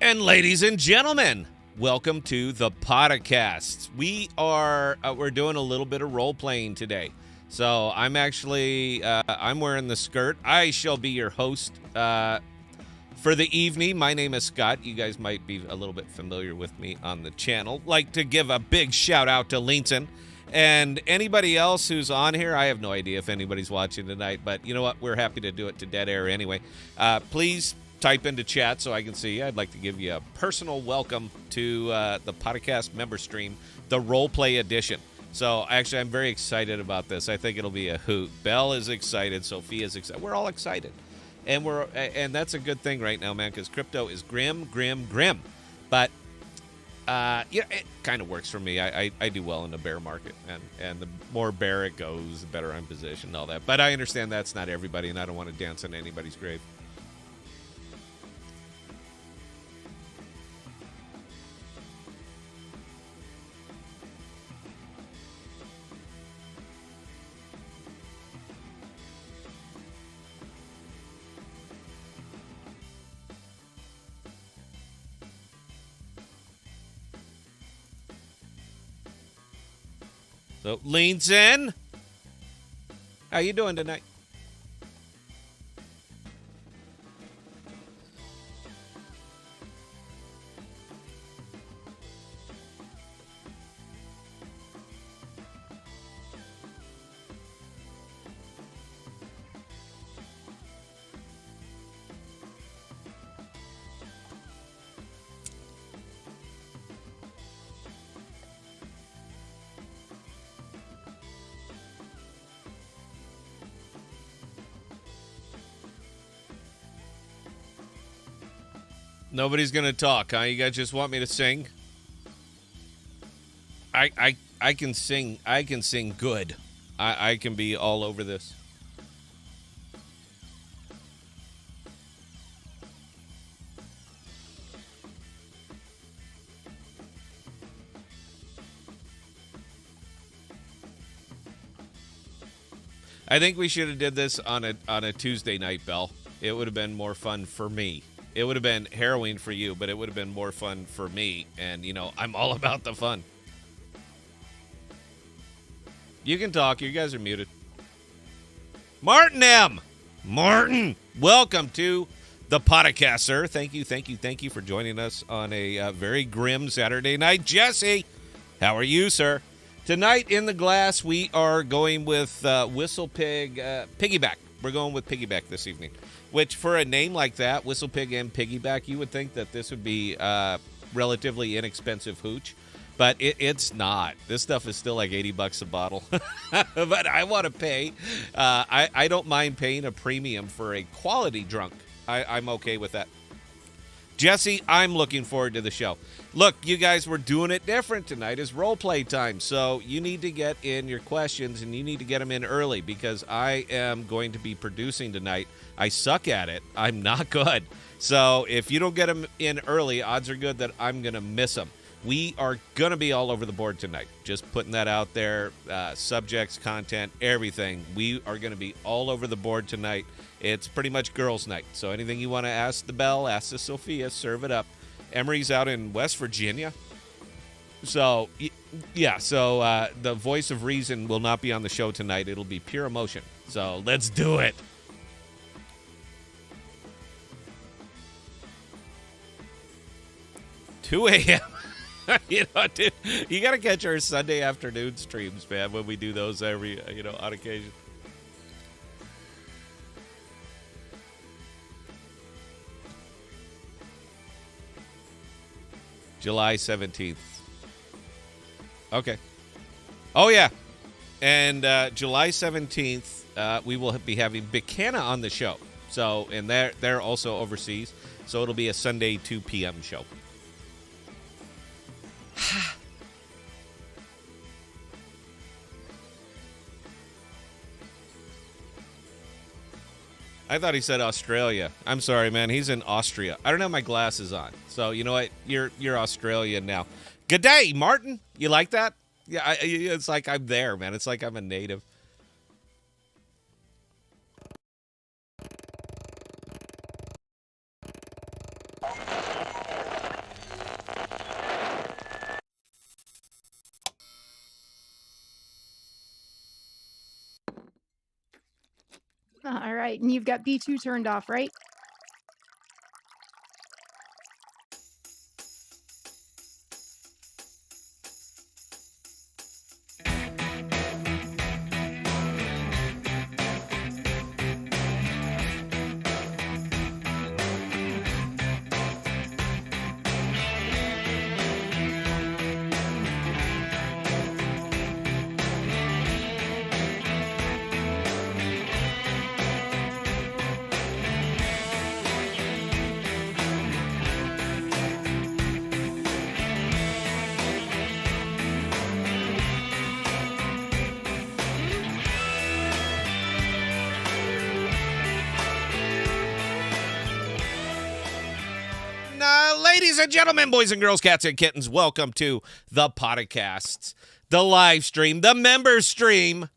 And ladies and gentlemen, welcome to the Podocasts. We're doing a little bit of role playing today. So I'm actually I'm wearing the skirt. I shall be your host for the evening. My name is Scott. You guys might be a little bit familiar with me on the channel. Like to give a big shout out to Linton and anybody else who's on here. I have no idea if anybody's watching tonight, but you know what? We're happy to do it to dead air anyway. Please type into chat so I can see. I'd like to give you a personal welcome to the podcast member stream, the Roleplay Edition. So actually, I'm very excited about this. I think it'll be a hoot. Belle is excited. Sophia's excited. We're all excited, and that's a good thing right now, man, because crypto is grim. But yeah, it kind of works for me. I do well in the bear market, and the more bear it goes, the better I'm positioned and all that. But I understand that's not everybody, and I don't want to dance on anybody's grave. So, leans in. How you doing tonight? Nobody's gonna talk, huh? You guys just want me to sing? I can sing. I can sing good. I can be all over this. I think we should have did this on a Tuesday night, Belle. It would have been more fun for me. It would have been harrowing for you, but it would have been more fun for me. And, you know, I'm all about the fun. You can talk. You guys are muted. Martin M. Martin, welcome to the podcast, sir. Thank you for joining us on a very grim Saturday night. Jesse, how are you, sir? Tonight in the glass, we are going with Whistle Pig Piggyback. We're going with Piggyback this evening. Which, for a name like that, Whistle Pig and Piggyback, you would think that this would be relatively inexpensive hooch. But it's not. This stuff is still like $80 a bottle. But I want to pay. I don't mind paying a premium for a quality drunk. I'm okay with that. Jesse, I'm looking forward to the show. Look, you guys, we're doing it different tonight. It's role play time, so you need to get in your questions, and you need to get them in early because I am going to be producing tonight. I suck at it. I'm not good. So if you don't get them in early, odds are good that I'm going to miss them. We are going to be all over the board tonight. Just putting that out there. Subjects, content, everything. We are going to be all over the board tonight. It's pretty much girls' night. So anything you want to ask the Belle, ask the Sophia, serve it up. Emery's out in West Virginia. So, yeah. So the voice of reason will not be on the show tonight. It'll be pure emotion. So let's do it. Two a.m. You know, dude, you got to catch our Sunday afternoon streams, man, when we do those every, on occasion. July 17th. Okay. Oh, yeah. And July 17th, we will be having Bicana on the show. So, and they're also overseas. So it'll be a Sunday 2 p.m. show. I thought he said Australia. I'm sorry, man. He's in Austria. I don't have my glasses on. So, you know what? You're Australian now. Good day, Martin. You like that? Yeah, it's like I'm there, man. It's like I'm a native. right. And you've got B2 turned off, right? Ladies and gentlemen, boys and girls, cats and kittens, welcome to the Podocasts, the live stream, the members stream,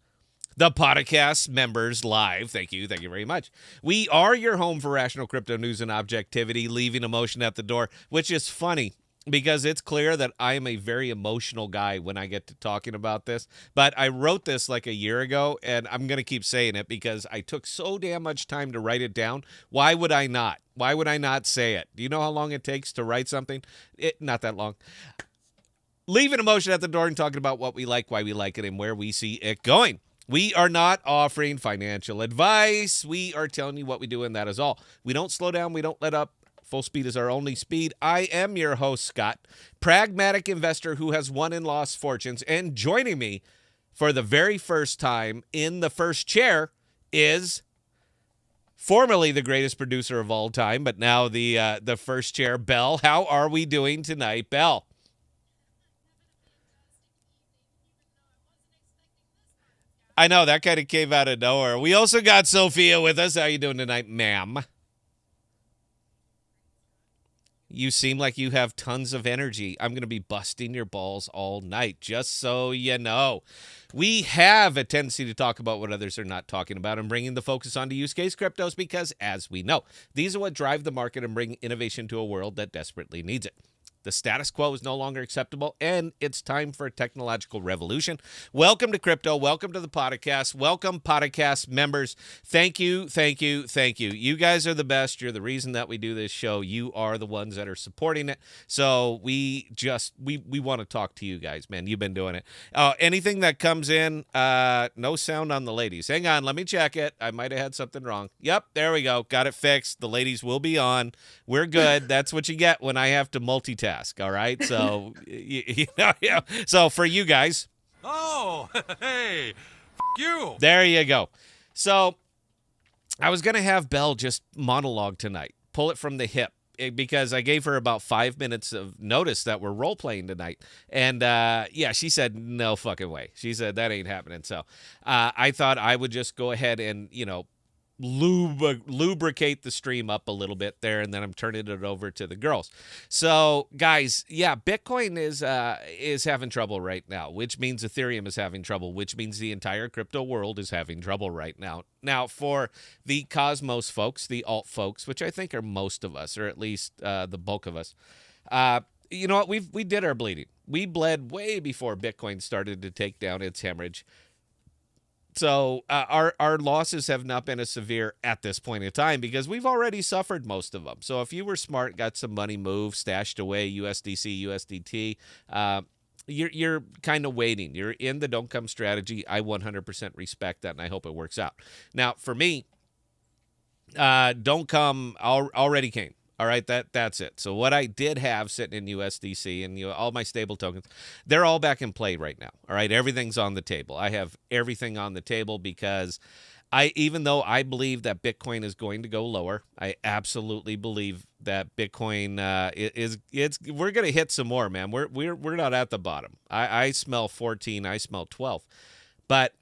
the Podcast Members Live. Thank you very much. We are your home for rational crypto news and objectivity, leaving emotion at the door, which is funny because it's clear that I am a very emotional guy when I get to talking about this. But I wrote this like a year ago, and I'm going to keep saying it because I took so damn much time to write it down. Why would I not? Why would I not say it? Do you know how long it takes to write something? Not that long. Leaving emotion at the door and talking about what we like, why we like it, and where we see it going. We are not offering financial advice. We are telling you what we do, and that is all. We don't slow down. We don't let up. Full speed is our only speed. I am your host, Scott, pragmatic investor who has won and lost fortunes. And joining me for the very first time in the first chair is formerly the greatest producer of all time, but now the first chair, Belle. How are we doing tonight, Belle? I know, that kind of came out of nowhere. We also got Sophia with us. How you doing tonight, ma'am? You seem like you have tons of energy. I'm going to be busting your balls all night, just so you know. We have a tendency to talk about what others are not talking about and bringing the focus onto use case cryptos because, as we know, these are what drive the market and bring innovation to a world that desperately needs it. The status quo is no longer acceptable, and it's time for a technological revolution. Welcome to crypto. Welcome to the podcast. Welcome, podcast members. Thank you, thank you, thank you. You guys are the best. You're the reason that we do this show. You are the ones that are supporting it. So we want to talk to you guys, man. You've been doing it. Anything that comes in, no sound on the ladies. Hang on, let me check it. I might have had something wrong. Yep, there we go. Got it fixed. The ladies will be on. We're good. That's what you get when I have to multitask. All right, so yeah. So for you guys, hey, you. There you go. So I was gonna have Belle just monologue tonight, pull it from the hip, because I gave her about 5 minutes of notice that we're role playing tonight, and she said no fucking way. She said that ain't happening. So I thought I would just go ahead and lubricate the stream up a little bit there, and then I'm turning it over to the girls. So guys, Bitcoin is having trouble right now, which means Ethereum is having trouble, which means the entire crypto world is having trouble right now. Now, for the Cosmos folks, the alt folks, which I think are most of us, or at least the bulk of us, you know what? We did our bleeding. We bled way before Bitcoin started to take down its hemorrhage. So our losses have not been as severe at this point in time because we've already suffered most of them. So if you were smart, got some money moved, stashed away, USDC, USDT, you're kind of waiting. You're in the don't come strategy. I 100% respect that, and I hope it works out. Now, for me, don't come already came. All right, that's it. So what I did have sitting in USDC and all my stable tokens, they're all back in play right now. All right, everything's on the table. I have everything on the table because even though I believe that Bitcoin is going to go lower, I absolutely believe that Bitcoin we're going to hit some more, man. We're not at the bottom. I smell 14, I smell 12. But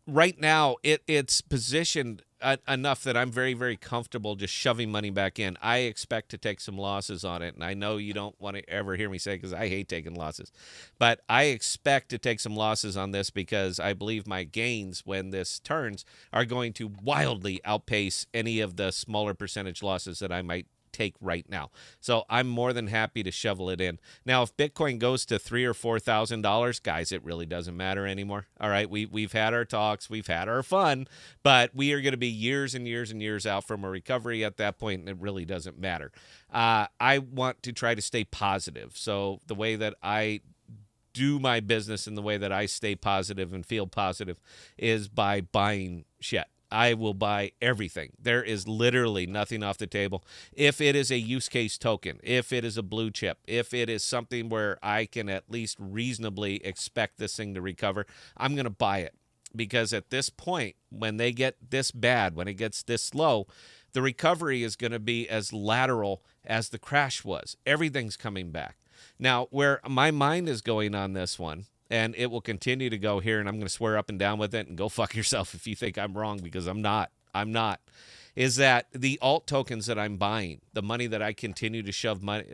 right now it's positioned enough that I'm very, very comfortable just shoving money back in. I expect to take some losses on it, and I know you don't want to ever hear me say it because I hate taking losses. But I expect to take some losses on this because I believe my gains when this turns are going to wildly outpace any of the smaller percentage losses that I might take right now. So I'm more than happy to shovel it in. Now, if Bitcoin goes to $3,000 or $4,000, guys, it really doesn't matter anymore. All right, we've had our talks, we've had our fun, but we are going to be years and years and years out from a recovery at that point, and it really doesn't matter. I want to try to stay positive. So the way that I do my business and the way that I stay positive and feel positive is by buying shit. I will buy everything. There is literally nothing off the table. If it is a use case token, if it is a blue chip, if it is something where I can at least reasonably expect this thing to recover, I'm going to buy it. Because at this point, when they get this bad, when it gets this low, the recovery is going to be as lateral as the crash was. Everything's coming back. Now, where my mind is going on this one, and it will continue to go here, and I'm going to swear up and down with it, and go fuck yourself if you think I'm wrong, because I'm not, is that the alt tokens that I'm buying, the money that I continue to shove money,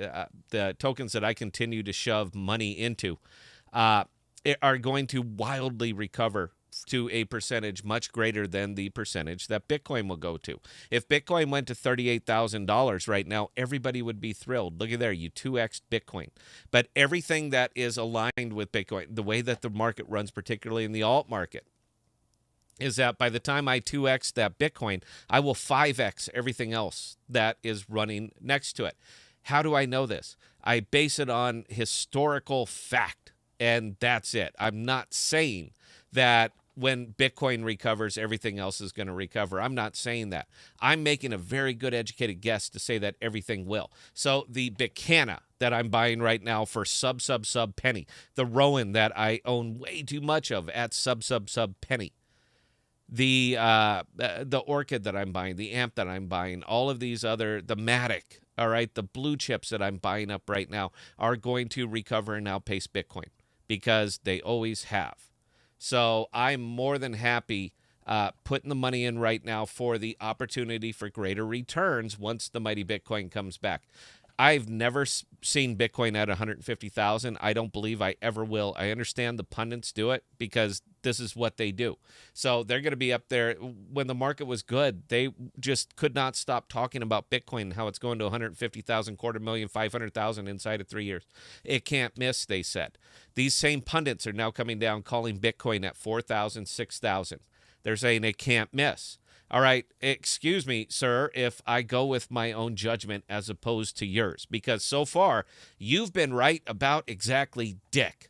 the tokens that I continue to shove money into, are going to wildly recover to a percentage much greater than the percentage that Bitcoin will go to. If Bitcoin went to $38,000 right now, everybody would be thrilled. Look at there, you 2x'd Bitcoin. But everything that is aligned with Bitcoin, the way that the market runs, particularly in the alt market, is that by the time I 2x that Bitcoin, I will 5x everything else that is running next to it. How do I know this? I base it on historical fact, and that's it. I'm not saying that when Bitcoin recovers, everything else is going to recover. I'm not saying that. I'm making a very good educated guess to say that everything will. So the Bicana that I'm buying right now for sub penny, the Rowan that I own way too much of at sub penny, the Orchid that I'm buying, the AMP that I'm buying, all of these other, the Matic, all right, the blue chips that I'm buying up right now are going to recover and outpace Bitcoin because they always have. So I'm more than happy putting the money in right now for the opportunity for greater returns once the mighty Bitcoin comes back. I've never seen Bitcoin at 150,000. I don't believe I ever will. I understand the pundits do it because this is what they do. So they're going to be up there. When the market was good, they just could not stop talking about Bitcoin and how it's going to 150,000, 250,000, 500,000 inside of 3 years. It can't miss, they said. These same pundits are now coming down calling Bitcoin at 4,000, 6,000. They're saying it can't miss. All right, excuse me, sir, if I go with my own judgment as opposed to yours, because so far you've been right about exactly dick.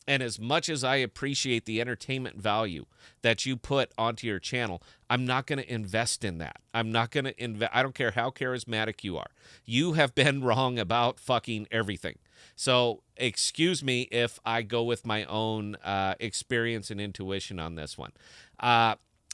And as much as I appreciate the entertainment value that you put onto your channel, I'm not going to invest in that. I'm not going to invest. I don't care how charismatic you are. You have been wrong about fucking everything. So excuse me if I go with my own experience and intuition on this one.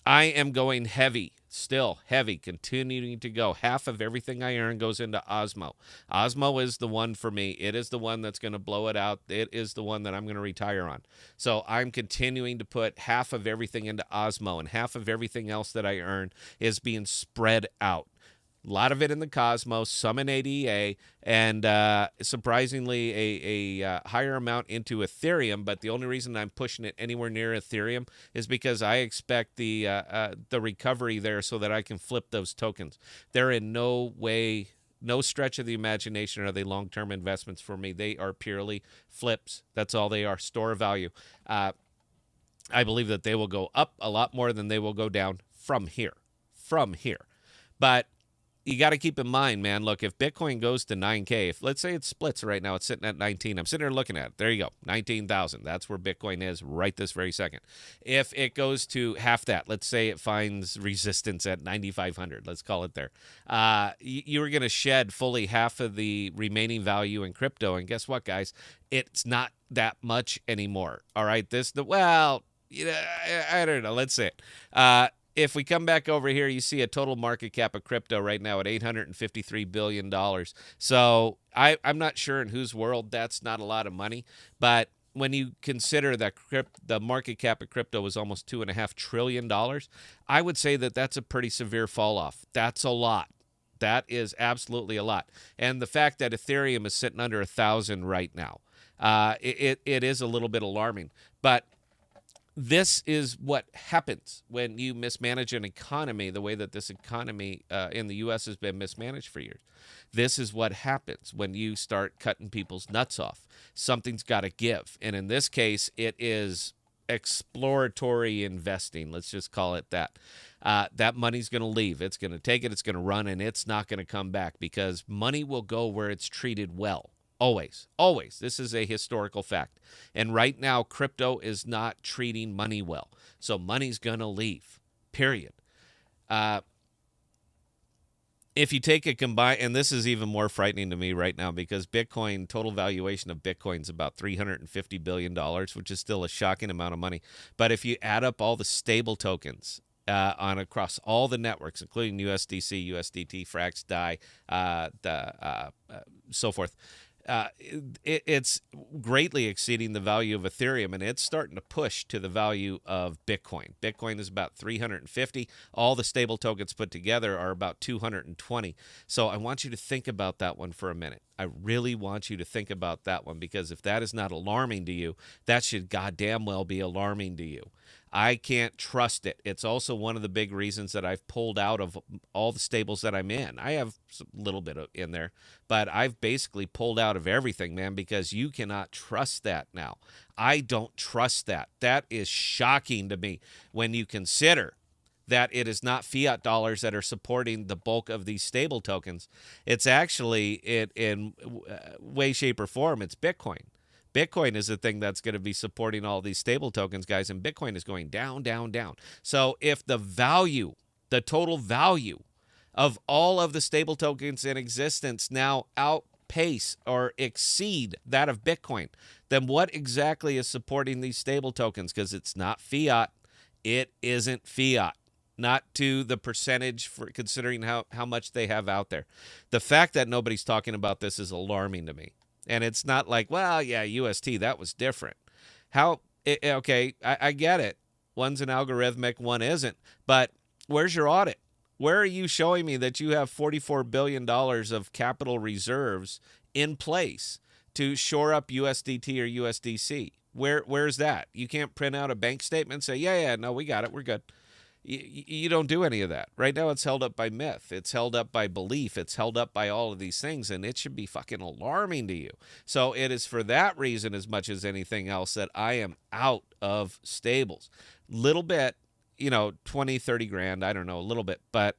I am going heavy, still heavy, continuing to go. Half of everything I earn goes into Osmo. Osmo is the one for me. It is the one that's going to blow it out. It is the one that I'm going to retire on. So I'm continuing to put half of everything into Osmo, and half of everything else that I earn is being spread out. A lot of it in the Cosmos, some in ADA, and surprisingly a higher amount into Ethereum. But the only reason I'm pushing it anywhere near Ethereum is because I expect the recovery there so that I can flip those tokens. They're in no way, no stretch of the imagination are they long-term investments for me. They are purely flips. That's all they are, store of value. I believe that they will go up a lot more than they will go down from here. But you got to keep in mind, man, look, if Bitcoin goes to 9K, if let's say it splits right now, it's sitting at 19. I'm sitting there looking at it. There you go, 19,000. That's where Bitcoin is right this very second. If it goes to half that, let's say it finds resistance at 9,500, let's call it there. You're going to shed fully half of the remaining value in crypto. And guess what, guys? It's not that much anymore. All right, I don't know. Let's say it. If we come back over here, you see a total market cap of crypto right now at $853 billion. So I'm not sure in whose world that's not a lot of money. But when you consider that the market cap of crypto was almost $2.5 trillion, I would say that that's a pretty severe fall off. That's a lot. That is absolutely a lot. And the fact that Ethereum is sitting under 1,000 right now, it is a little bit alarming. But this is what happens when you mismanage an economy the way that this economy in the U.S. has been mismanaged for years. This is what happens when you start cutting people's nuts off. Something's got to give. And in this case, it is exploratory investing. Let's just call it that. That money's going to leave. It's going to take it. It's going to run, and it's not going to come back because money will go where it's treated well. Always, always. This is a historical fact. And right now, crypto is not treating money well. So money's going to leave, period. If you take a combined, and this is even more frightening to me right now because Bitcoin, total valuation of Bitcoin is about $350 billion, which is still a shocking amount of money. But if you add up all the stable tokens on across all the networks, including USDC, USDT, Frax, DAI, so forth, it's greatly exceeding the value of Ethereum, and it's starting to push to the value of Bitcoin. Bitcoin is about 350. All the stable tokens put together are about 220. So I want you to think about that one for a minute. I really want you to think about that one because if that is not alarming to you, that should goddamn well be alarming to you. I can't trust it. It's also one of the big reasons that I've pulled out of all the stables that I'm in. I have a little bit in there, but I've basically pulled out of everything, man, because you cannot trust that now. I don't trust that. That is shocking to me when you consider that it is not fiat dollars that are supporting the bulk of these stable tokens. It's actually in way, shape, or form, it's Bitcoin. Bitcoin is the thing that's going to be supporting all these stable tokens, guys, and Bitcoin is going down, down, down. So if the value, the total value of all of the stable tokens in existence now outpace or exceed that of Bitcoin, then what exactly is supporting these stable tokens? Because it's not fiat. It isn't fiat. Not to the percentage for considering how much they have out there. The fact that nobody's talking about this is alarming to me. And it's not like, well, yeah, UST, that was different. Okay, I get it. One's an algorithmic, one isn't. But where's your audit? Where are you showing me that you have $44 billion of capital reserves in place to shore up USDT or USDC? Where's that? You can't print out a bank statement and say, yeah, no, we got it. We're good. You don't do any of that. Right now it's held up by myth. It's held up by belief. It's held up by all of these things, and it should be fucking alarming to you. So it is for that reason as much as anything else that I am out of stables. Little bit, 20, 30 grand, I don't know, a little bit. But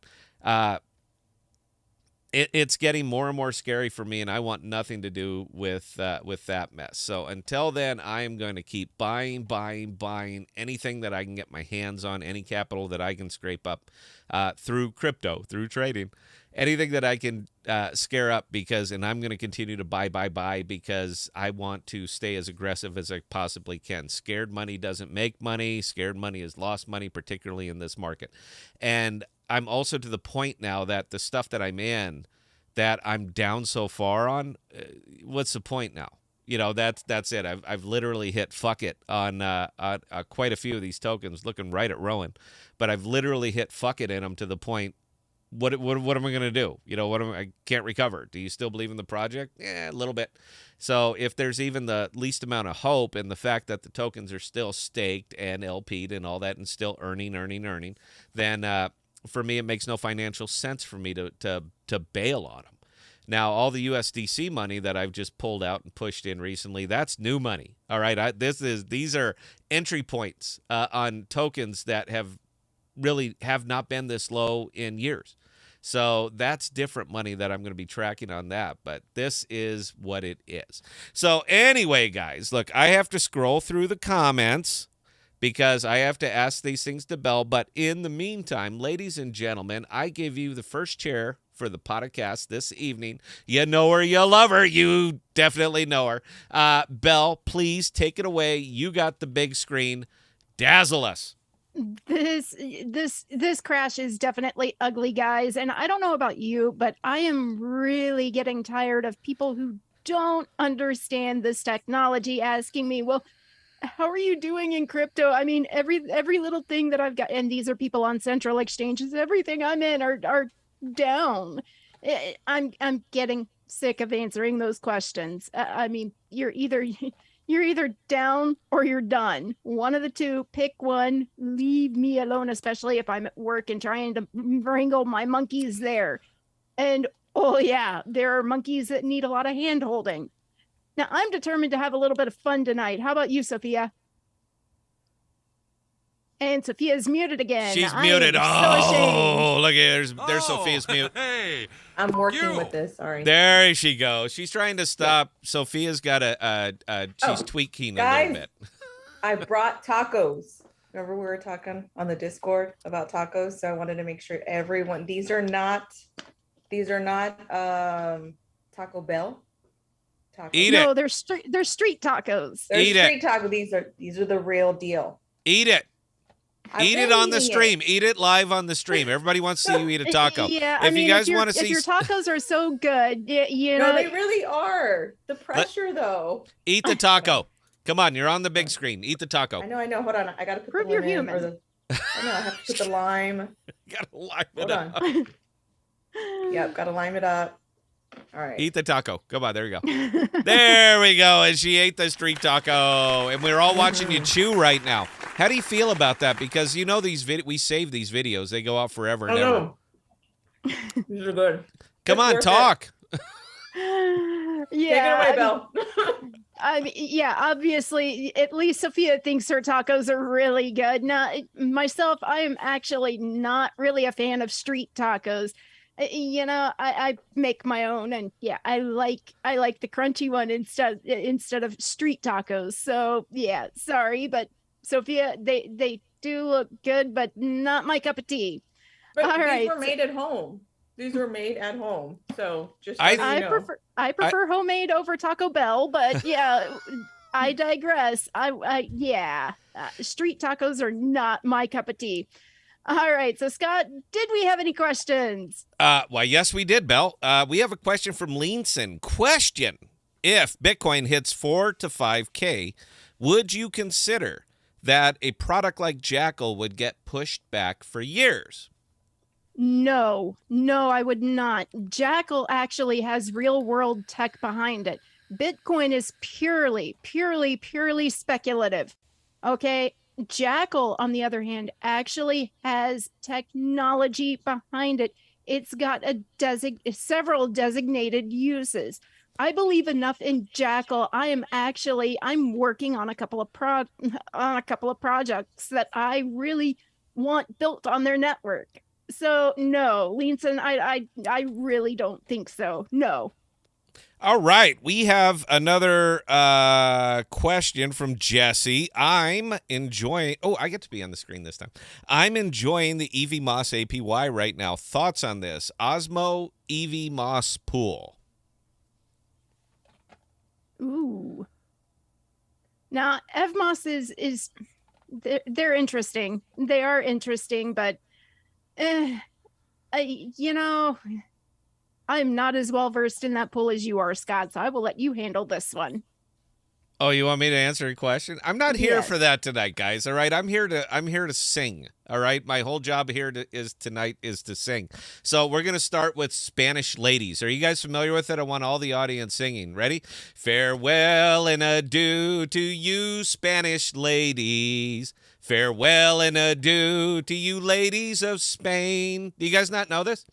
it's getting more and more scary for me, and I want nothing to do with that mess. So until then, I am going to keep buying anything that I can get my hands on, any capital that I can scrape up through crypto, through trading, anything that I can scare up and I'm going to continue to buy because I want to stay as aggressive as I possibly can. Scared money doesn't make money. Scared money is lost money, particularly in this market. And I'm also to the point now that the stuff that I'm in that I'm down so far on, what's the point now? That's it. I've literally hit fuck it on quite a few of these tokens, looking right at Rowan, but I've literally hit fuck it in them to the point. What am I going to do? I can't recover. Do you still believe in the project? Yeah, a little bit. So if there's even the least amount of hope in the fact that the tokens are still staked and LP'd and all that and still earning, then for me, it makes no financial sense for me to bail on them. Now, all the USDC money that I've just pulled out and pushed in recently, that's new money. All right, these are entry points on tokens that have not been this low in years. So that's different money that I'm going to be tracking on that. But this is what it is. So anyway, guys, look, I have to scroll through the comments because I have to ask these things to Bell. But in the meantime, ladies and gentlemen, I give you the first chair for the podcast this evening. You know her, you love her. You definitely know her. Bell, please take it away. You got the big screen. Dazzle us. This crash is definitely ugly, guys. And I don't know about you, but I am really getting tired of people who don't understand this technology asking me, well, how are you doing in crypto? I mean, every little thing that I've got, and these are people on central exchanges, everything I'm in are down. I'm getting sick of answering those questions. I mean, you're either You're either down or you're done. One of the two, pick one, leave me alone, especially if I'm at work and trying to wrangle my monkeys there. And oh yeah, there are monkeys that need a lot of hand holding. Now I'm determined to have a little bit of fun tonight. How about you, Sophia? And Sophia's muted again. She's I muted. am so ashamed. Oh, look at there's Oh, Sophia's mute. Hey, I'm working you. with this. Sorry. There she goes. She's trying to stop. Sophia's got she's tweaking a guys. little bit. I brought tacos. Remember we were talking on the Discord about tacos, so I wanted to make sure everyone. These are not Taco Bell tacos. Eat No, it. they're street tacos. They're Eat it. street tacos. These are the real deal. Eat it. I've Eat been it on the eating stream. Eat it live on the stream. Everybody wants to see you eat a taco. Yeah, If you guys want to if see, your tacos are so good, you know, No, they really are. The pressure, though. eat the taco. Come on, you're on the big screen. Eat the taco. I know. Hold on. I gotta put Prove the you're lemon or human. I know. I have to put the lime. You gotta line it Hold up. on. Yep, gotta lime it up. All right. Eat the taco. Come on, there you go. There we go. And she ate the street taco. And we're all watching you chew right now. How do you feel about that? Because you know we save these videos. They go out forever and ever. know. These are good. Come It's on, worth talk. yeah. Take it away, Belle. I mean, yeah, obviously, at least Sophia thinks her tacos are really good. Now, myself, I am actually not really a fan of street tacos. You know, I make my own, and yeah, I like the crunchy one instead of street tacos. So yeah, sorry, but Sophia, they do look good, but not my cup of tea. But All these right. were made at home. These were made at home. So just I letting you know. I prefer homemade over Taco Bell, but yeah, I digress. Yeah, street tacos are not my cup of tea. All right, so Scott, did we have any questions? Why, yes, we did, Belle. We have a question from Leanson. Question: if Bitcoin hits 4 to 5K, would you consider that a product like Jackal would get pushed back for years? No, I would not. Jackal actually has real world tech behind it. Bitcoin is purely speculative. Okay. Jackal, on the other hand, actually has technology behind it. It's got several designated uses. I believe enough in Jackal. I'm working on a couple of projects that I really want built on their network. So no, Leanson, I really don't think so. No. All right, we have another question from Jesse. I'm enjoying. Oh, I get to be on the screen this time. I'm enjoying the EV Moss APY right now. Thoughts on this Osmo EV Moss pool? Ooh. Now, EVMOS is they're interesting. They are interesting, but you know, I'm not as well versed in that pool as you are, Scott, so I will let you handle this one. Oh, you want me to answer a question? I'm not here Yes. for that tonight, guys. All right, I'm here to sing. All right, my whole job here tonight is to sing. So we're gonna start with Spanish Ladies. Are you guys familiar with it? I want all the audience singing. Ready? Farewell and adieu to you, Spanish ladies. Farewell and adieu to you, ladies of Spain. Do you guys not know this?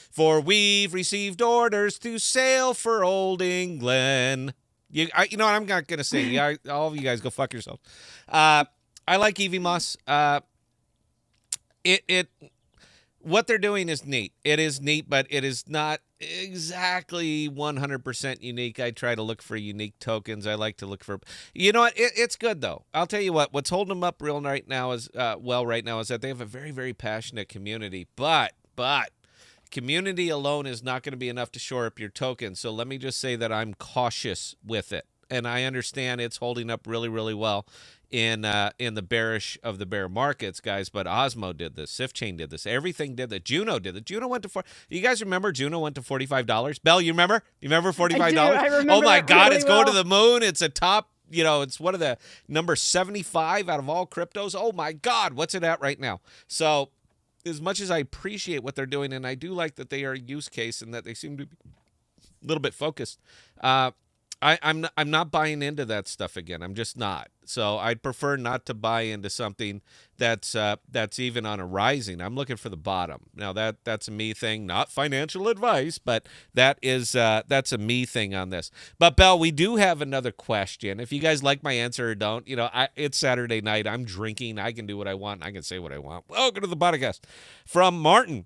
For we've received orders to sail for old England. You know what? I'm not going to sing. All of you guys go fuck yourselves. I like EV Moss. What they're doing is neat. It is neat, but it is not exactly 100% unique. I try to look for unique tokens. I like to look for, you know what? It's good though. I'll tell you what's holding them up right now is that they have a very, very passionate community, but community alone is not going to be enough to shore up your token. So let me just say that I'm cautious with it. And I understand it's holding up really, really well in the bearish of the bear markets, guys. But Osmo did this. SifChain did this. Everything did that. Juno did it. Juno went to You guys remember Juno went to $45? Belle, you remember? You remember $45? I remember Oh, my that God. really It's going to well. the moon. It's a top. You know, it's one of the number 75 out of all cryptos. Oh, my God. What's it at right now? So as much as I appreciate what they're doing, and I do like that they are a use case and that they seem to be a little bit focused, I'm not buying into that stuff again. I'm just not. So I'd prefer not to buy into something that's even on a rising. I'm looking for the bottom. Now that's a me thing, not financial advice, but that's a me thing on this. But Belle, we do have another question. If you guys like my answer or don't, it's Saturday night. I'm drinking. I can do what I want. I can say what I want. Welcome to the podcast from Martin.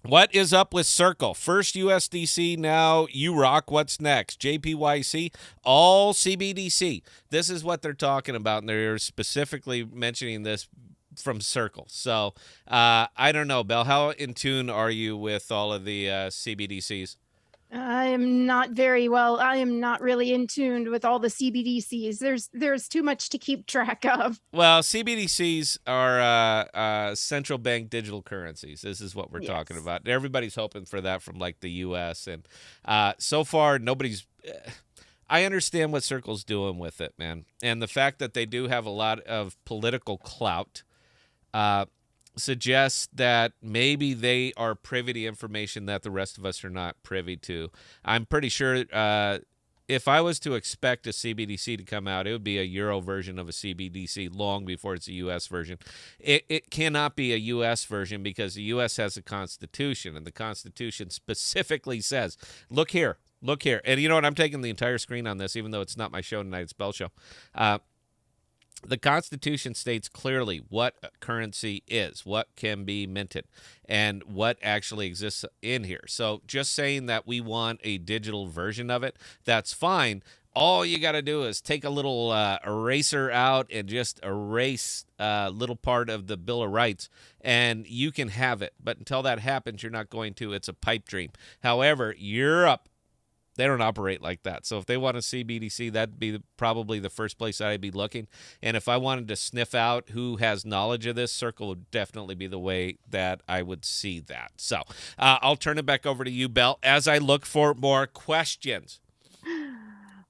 What is up with Circle? First USDC, now you rock. What's next? JPYC, all CBDC. This is what they're talking about, and they're specifically mentioning this from Circle. So I don't know, Belle. How in tune are you with all of the CBDCs? I am not very well. I am not really in tune with all the CBDCs. There's too much to keep track of. Well, CBDCs are central bank digital currencies. This is what we're talking about. Everybody's hoping for that from like the U.S. And so far, nobody's. I understand what Circle's doing with it, man, and the fact that they do have a lot of political clout. Suggests that maybe they are privy to information that the rest of us are not privy to. I'm pretty sure if I was to expect a CBDC to come out, it would be a Euro version of a CBDC long before it's a U.S. version. It cannot be a U.S. version because the U.S. has a constitution, and the Constitution specifically says, look here. And you know what? I'm taking the entire screen on this, even though it's not my show tonight. It's Bell's show. The Constitution states clearly what currency is, what can be minted, and what actually exists in here. So just saying that we want a digital version of it, that's fine. All you got to do is take a little eraser out and just erase a little part of the Bill of Rights, and you can have it. But until that happens, you're not going to. It's a pipe dream. However, Europe, they don't operate like that. So if they want a CBDC, that'd be probably the first place I'd be looking. And if I wanted to sniff out who has knowledge of this, Circle would definitely be the way that I would see that. So I'll turn it back over to you, Belle, as I look for more questions.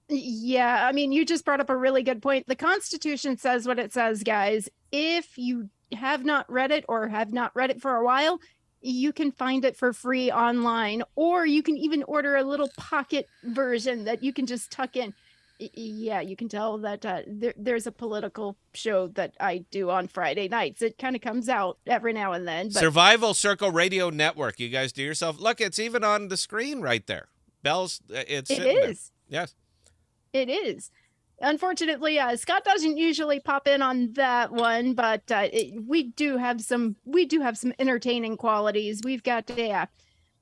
Yeah, I mean, you just brought up a really good point. The Constitution says what it says, guys. If you have not read it or have not read it for a while, you can find it for free online, or you can even order a little pocket version that you can just tuck in. Yeah, you can tell that there's a political show that I do on Friday nights. It kind of comes out every now and then. But Survival Circle Radio Network. You guys do yourself. Look, it's even on the screen right there. Belle's, it's it sitting is. There. Yes. It is. Unfortunately, Scott doesn't usually pop in on that one, but we do have some entertaining qualities. We've got a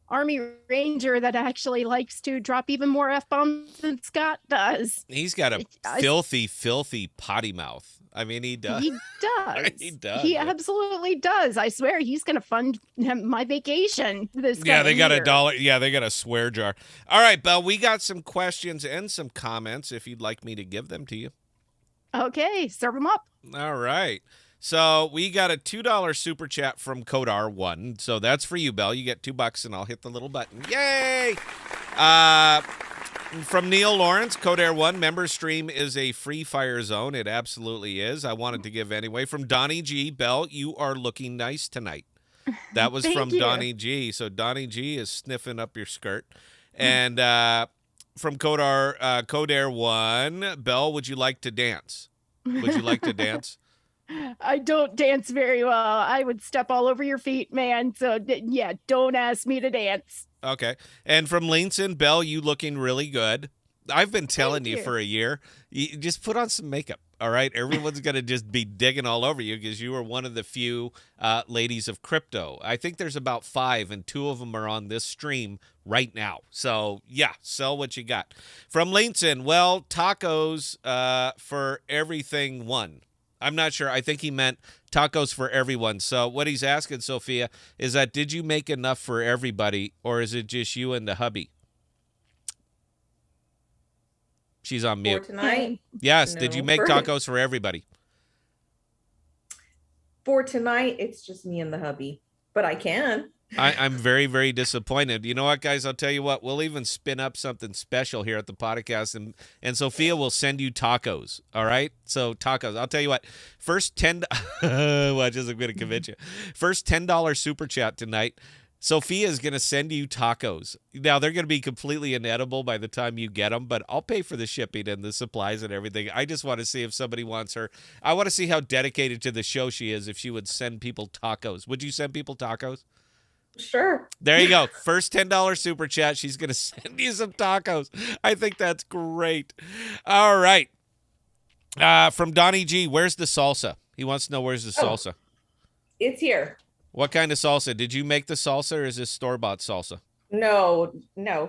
Army Ranger that actually likes to drop even more F-bombs than Scott does. He's got a filthy potty mouth. I mean, he does. He does. He does. He absolutely does. I swear he's going to fund my vacation this Yeah, they got year. $1. Yeah, they got a swear jar. All right, Belle, we got some questions and some comments if you'd like me to give them to you. Okay, serve them up. All right. So we got a $2 super chat from Kodar1. So that's for you, Belle. You get $2 and I'll hit the little button. Yay! From Neil Lawrence, Kodar1, member stream is a free fire zone. It absolutely is. I wanted to give anyway. From Donnie G, Belle, you are looking nice tonight. That was from you. Donnie G. So Donnie G is sniffing up your skirt. And from Kodar1, Belle, would you like to dance? Would you like to dance? I don't dance very well. I would step all over your feet, man. So yeah, don't ask me to dance. Okay. And from Linson, Belle, you looking really good. I've been telling you for a year, you just put on some makeup, all right? Everyone's going to just be digging all over you because you are one of the few ladies of crypto. I think there's about 5, and 2 of them are on this stream right now. So, yeah, sell what you got. From Linson, well, tacos for everything one. I'm not sure. I think he meant tacos for everyone. So what he's asking, Sophia, is that did you make enough for everybody, or is it just you and the hubby? She's on mute. For tonight? Yes. No. Did you make tacos for everybody? For tonight, it's just me and the hubby. But I can. I'm very, very disappointed. You know what, guys? I'll tell you what. We'll even spin up something special here at the podcast, and Sophia will send you tacos. All right? So tacos. I'll tell you what. First $10. Watch this. I'm going to convince you. First $10 super chat tonight. Sophia's going to send you tacos. Now, they're going to be completely inedible by the time you get them, but I'll pay for the shipping and the supplies and everything. I just want to see if somebody wants her. I want to see how dedicated to the show she is if she would send people tacos. Would you send people tacos? Sure. There you go. First $10 super chat. She's going to send you some tacos. I think that's great. All right. From Donnie G, where's the salsa? He wants to know where's the salsa. It's here. What kind of salsa? Did you make the salsa or is this store-bought salsa? No.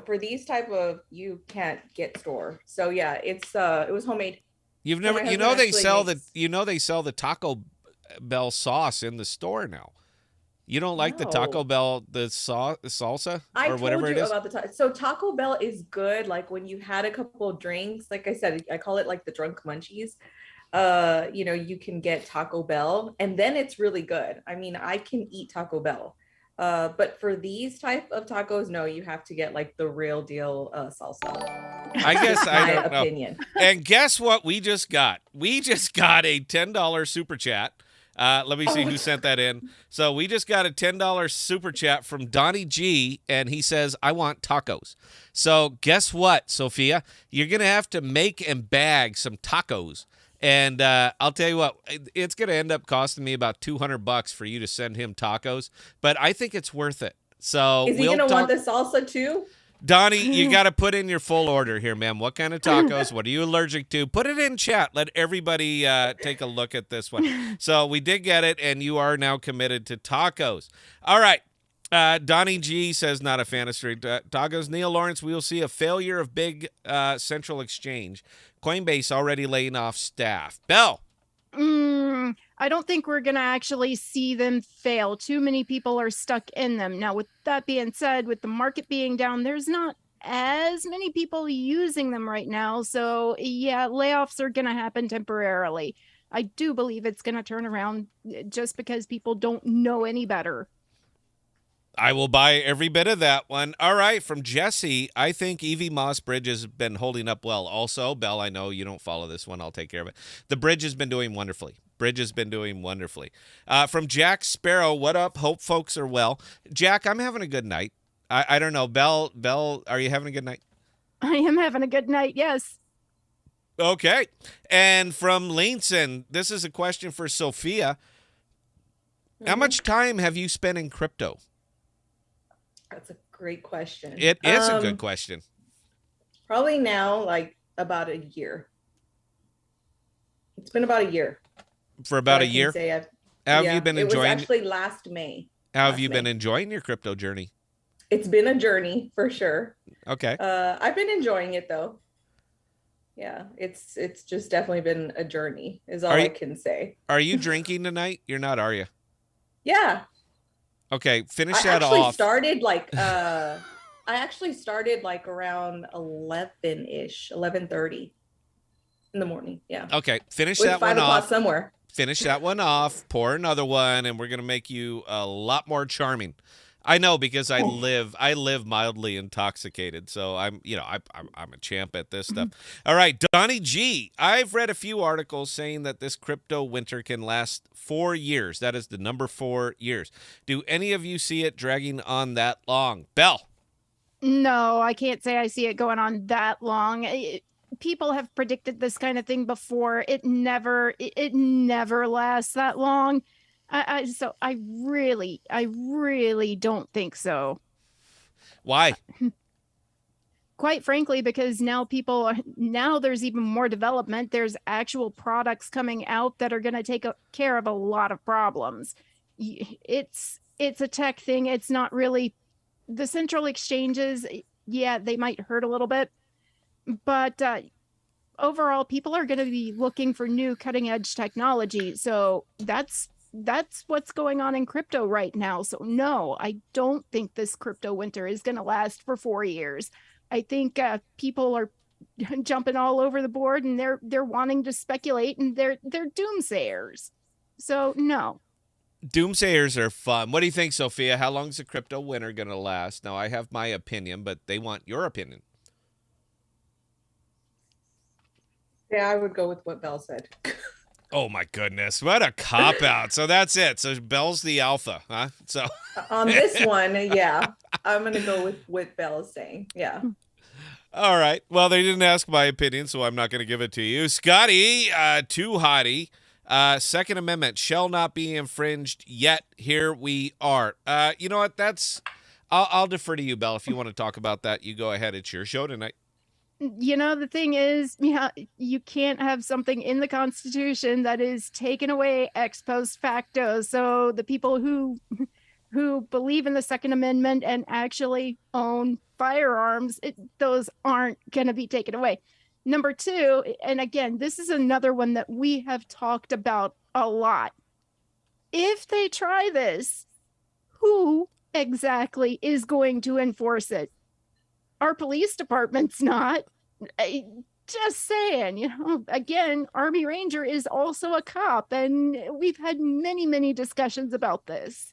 For these type of, you can't get store. So yeah, it was homemade. You've So never, my you know, husband they sell the, actually they sell the Taco Bell sauce in the store now. You don't like the No. Taco Bell, the salsa I or whatever told it you is? about the so Taco Bell is good. Like when you had a couple of drinks, like I said, I call it like the drunk munchies. You can get Taco Bell and then it's really good. I mean, I can eat Taco Bell. But for these type of tacos, no, you have to get like the real deal salsa. I guess I My don't know. opinion. And guess what we just got? We just got a $10 super chat. Let me see who sent that in. So we just got a $10 super chat from Donnie G, and he says, I want tacos. So guess what, Sophia? You're going to have to make and bag some tacos. And I'll tell you what, it's going to end up costing me about $200 for you to send him tacos, but I think it's worth it. So Is he gonna want the salsa too? Donnie, you got to put in your full order here, ma'am. What kind of tacos? What are you allergic to? Put it in chat. Let everybody take a look at this one. So we did get it, and you are now committed to tacos. All right. Donnie G says, not a fan of straight tacos. Neil Lawrence, we will see a failure of big central exchange. Coinbase already laying off staff. Bell. I don't think we're going to actually see them fail. Too many people are stuck in them. Now, with that being said, with the market being down, there's not as many people using them right now. So, yeah, layoffs are going to happen temporarily. I do believe it's going to turn around just because people don't know any better. I will buy every bit of that one. All right, from Jesse, I think Evie Moss Bridge has been holding up well. Also, Bell, I know you don't follow this one. I'll take care of it. The bridge has been doing wonderfully. From Jack Sparrow, what up? Hope folks are well. Jack, I'm having a good night. I don't know. Bell, are you having a good night? I am having a good night, yes. Okay. And from Lainson, this is a question for Sophia. How much time have you spent in crypto? That's a great question. It is a good question. Probably now, like about a year. It's been about a year. For about a year? How have you been enjoying? It was actually last May. How have you been enjoying your crypto journey? It's been a journey for sure. Okay. I've been enjoying it though. Yeah, it's just definitely been a journey, is all I can say. Are you drinking tonight? You're not, are you? Yeah. Okay, finish that off. I actually started like around 11-ish, 11:30 in the morning. Yeah. Okay, finish that one off. 5 o'clock somewhere. Finish that one off. Pour another one, and we're gonna make you a lot more charming. I know because I live mildly intoxicated, so I'm a champ at this stuff. All right, Donnie G. I've read a few articles saying that this crypto winter can last 4 years. That is the number 4 years. Do any of you see it dragging on that long? Bell. No, I can't say I see it going on that long. People have predicted this kind of thing before. It never lasts that long. So I really don't think so. Why? Quite frankly, because now there's even more development. There's actual products coming out that are going to take care of a lot of problems. It's a tech thing. It's not really the central exchanges. Yeah, they might hurt a little bit, but overall, people are going to be looking for new cutting edge technology. So that's what's going on in crypto right now. So no, I don't think this crypto winter is going to last for 4 years. I think people are jumping all over the board and they're wanting to speculate and they're doomsayers. So no. Doomsayers are fun. What do you think, Sophia? How long is the crypto winter going to last? Now, I have my opinion, but they want your opinion. Yeah, I would go with what Bell said. Oh my goodness, what a cop out. So that's it. So Belle's the alpha, huh? So On this one, yeah, I'm gonna go with what Belle is saying. Yeah. all right. Well, they didn't ask my opinion, so I'm not going to give it to you. Scotty, too hottie. Second Amendment shall not be infringed, yet here we are. You know what? I'll defer to you, Belle. If you want to talk about that, you go ahead. It's your show tonight. The thing is, you can't have something in the Constitution that is taken away ex post facto. So the people who believe in the Second Amendment and actually own firearms, those aren't going to be taken away. Number two, and again, this is another one that we have talked about a lot. If they try this, who exactly is going to enforce it? Our police department's not. Just saying, again, Army Ranger is also a cop, and we've had many, many discussions about this.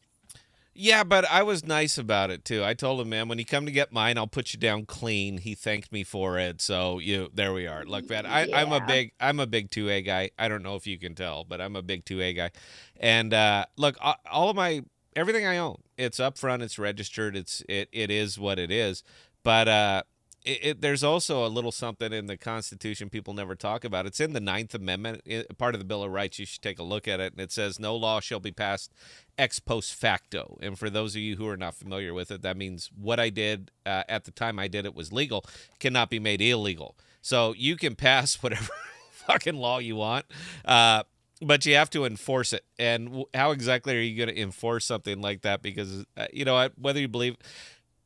Yeah, but I was nice about it too. I told him, man, when you come to get mine, I'll put you down clean. He thanked me for it. So there we are. Look, man, I'm a big 2A guy. I don't know if you can tell, but I'm a big 2A guy. And look, all of everything I own, it's up front, it's registered, it is what it is. But there's also a little something in the Constitution people never talk about. It's in the 9th Amendment, part of the Bill of Rights. You should take a look at it. And it says, no law shall be passed ex post facto. And for those of you who are not familiar with it, that means what I did at the time I did it was legal, cannot be made illegal. So you can pass whatever fucking law you want, but you have to enforce it. And how exactly are you going to enforce something like that? Because, whether you believe...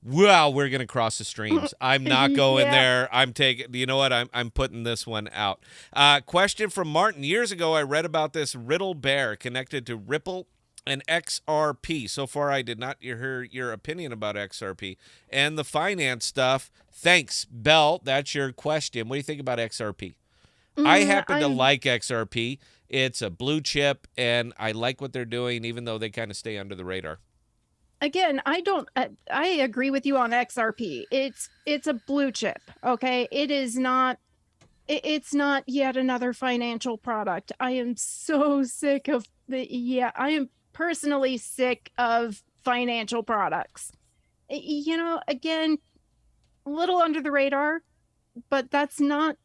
Well, we're going to cross the streams. I'm not going there. I'm taking, you know what? I'm putting this one out. Question from Martin. Years ago, I read about this Riddle Bear connected to Ripple and XRP. So far, I did not hear your opinion about XRP and the finance stuff. Thanks, Belle. That's your question. What do you think about XRP? I happen to like XRP. It's a blue chip, and I like what they're doing, even though they kind of stay under the radar. Again, I agree with you on XRP. It's a blue chip. Okay. It's not yet another financial product. I am so sick of I am personally sick of financial products. Again, a little under the radar, but that's not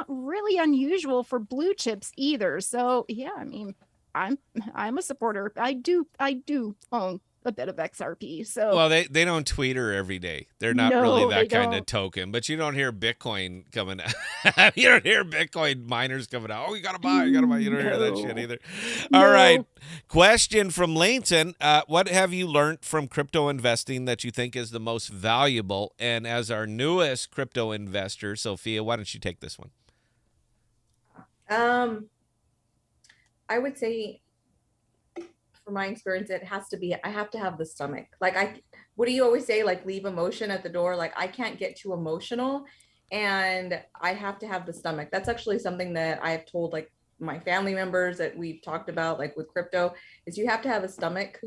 really unusual for blue chips either. So yeah, I mean, I'm a supporter. I do own a bit of XRP. So well, they don't tweet her every day. They're not really that kind of token. But you don't hear Bitcoin coming out. You don't hear Bitcoin miners coming out. Oh, you gotta buy. You don't hear that shit either. All right. Question from Lainton. What have you learned from crypto investing that you think is the most valuable? And as our newest crypto investor, Sophia, why don't you take this one? I would say, from my experience, I have to have the stomach. Like, what do you always say? Like, leave emotion at the door. Like, I can't get too emotional, and I have to have the stomach. That's actually something that I have told like my family members that we've talked about, like with crypto, is you have to have a stomach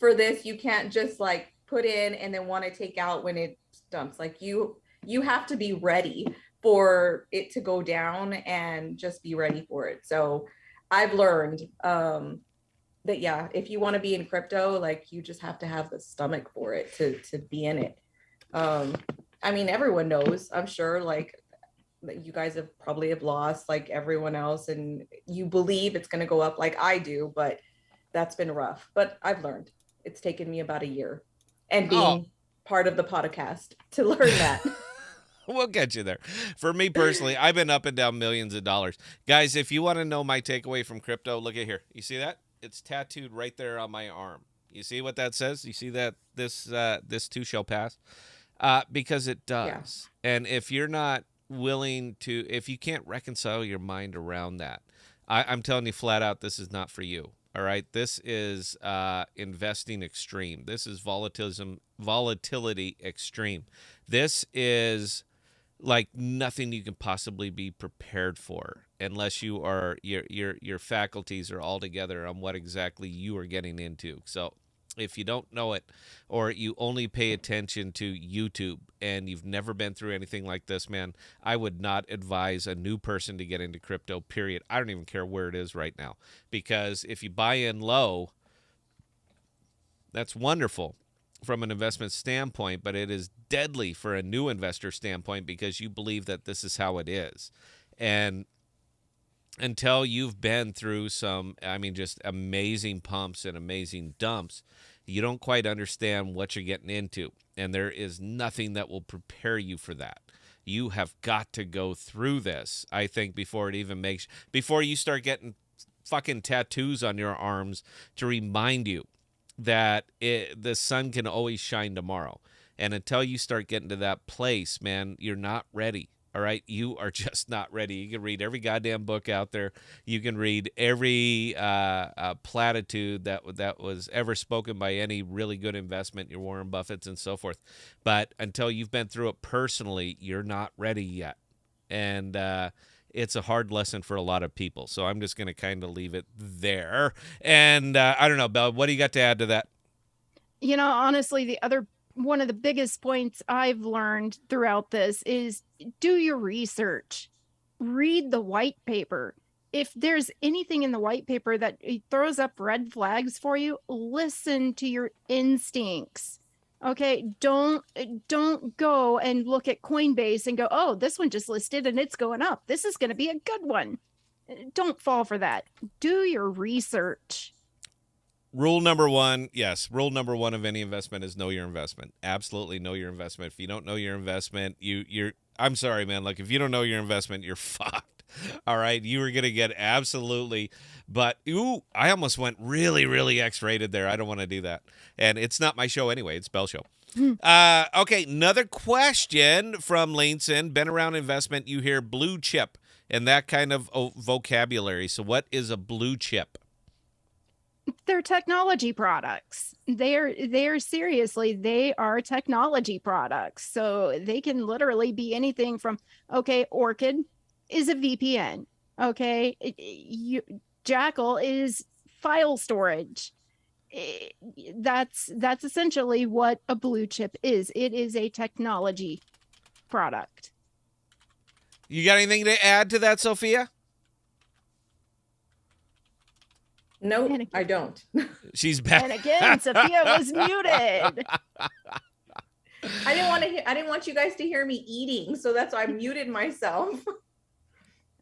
for this. You can't just like put in and then want to take out when it dumps. Like you have to be ready for it to go down and just be ready for it. So I've learned, that yeah, if you want to be in crypto, like you just have to have the stomach for it to be in it. I mean, everyone knows, I'm sure, like you guys have lost like everyone else, and you believe it's going to go up like I do, but that's been rough. But I've learned. It's taken me about a year, and being part of the podcast to learn that. We'll get you there. For me personally, I've been up and down millions of dollars. Guys, if you want to know my takeaway from crypto, look at here. You see that? It's tattooed right there on my arm. You see what that says? You see that this too shall pass? Because it does. Yeah. And if you're not willing to, if you can't reconcile your mind around that, I'm telling you flat out, this is not for you. All right. This is investing extreme. This is volatility extreme. This is like nothing you can possibly be prepared for unless you are your faculties are all together on what exactly you are getting into. So if you don't know it, or you only pay attention to YouTube and you've never been through anything like this, man, I would not advise a new person to get into crypto, period. I don't even care where it is right now, because if you buy in low, that's wonderful from an investment standpoint, but it is deadly for a new investor standpoint because you believe that this is how it is. And until you've been through some, I mean, just amazing pumps and amazing dumps, you don't quite understand what you're getting into. And there is nothing that will prepare you for that. You have got to go through this, I think, before you start getting fucking tattoos on your arms to remind you that the sun can always shine tomorrow. And until you start getting to that place, man, you're not ready. All right, you are just not ready. You can read every goddamn book out there. You can read every platitude that was ever spoken by any really good investment, your Warren Buffetts and so forth. But until you've been through it personally, you're not ready yet. And it's a hard lesson for a lot of people. So I'm just going to kind of leave it there. And I don't know, Belle, what do you got to add to that? You know, honestly, one of the biggest points I've learned throughout this is do your research. Read the white paper. If there's anything in the white paper that throws up red flags for you, listen to your instincts. Okay, don't go and look at Coinbase and go, oh, this one just listed and it's going up. This is going to be a good one. Don't fall for that. Do your research. Rule number one of any investment is know your investment. Absolutely know your investment. If you don't know your investment, you're I'm sorry, man. Like, if you don't know your investment, you're fucked. All right, you are going to get absolutely, but I almost went really, really X-rated there. I don't want to do that. And it's not my show anyway. It's Belle's show. Okay, another question from Laneson. Been around investment, you hear blue chip and that kind of vocabulary. So what is a blue chip? They're technology products. They are technology products. So they can literally be anything from, okay, Orchid is a VPN. Okay, Jackal is file storage. That's essentially what a blue chip is. It is a technology product. You got anything to add to that, Sophia? No, I don't. She's back. And again, Sophia was muted. I didn't want you guys to hear me eating, so that's why I muted myself.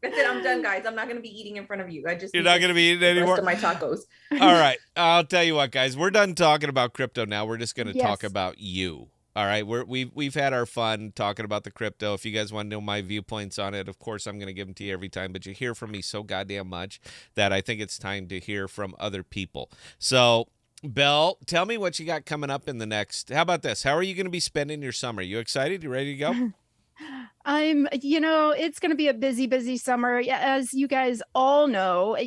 That's it. I'm done, guys. I'm not going to be eating in front of you. You're not going to be eating anymore. Rest of my tacos. All right. I'll tell you what, guys. We're done talking about crypto now. We're just going to talk about you. All right. We've had our fun talking about the crypto. If you guys want to know my viewpoints on it, of course, I'm going to give them to you every time. But you hear from me so goddamn much that I think it's time to hear from other people. So, Belle, tell me what you got coming up in the next. How about this? How are you going to be spending your summer? You excited? You ready to go? It's going to be a busy, busy summer. As you guys all know,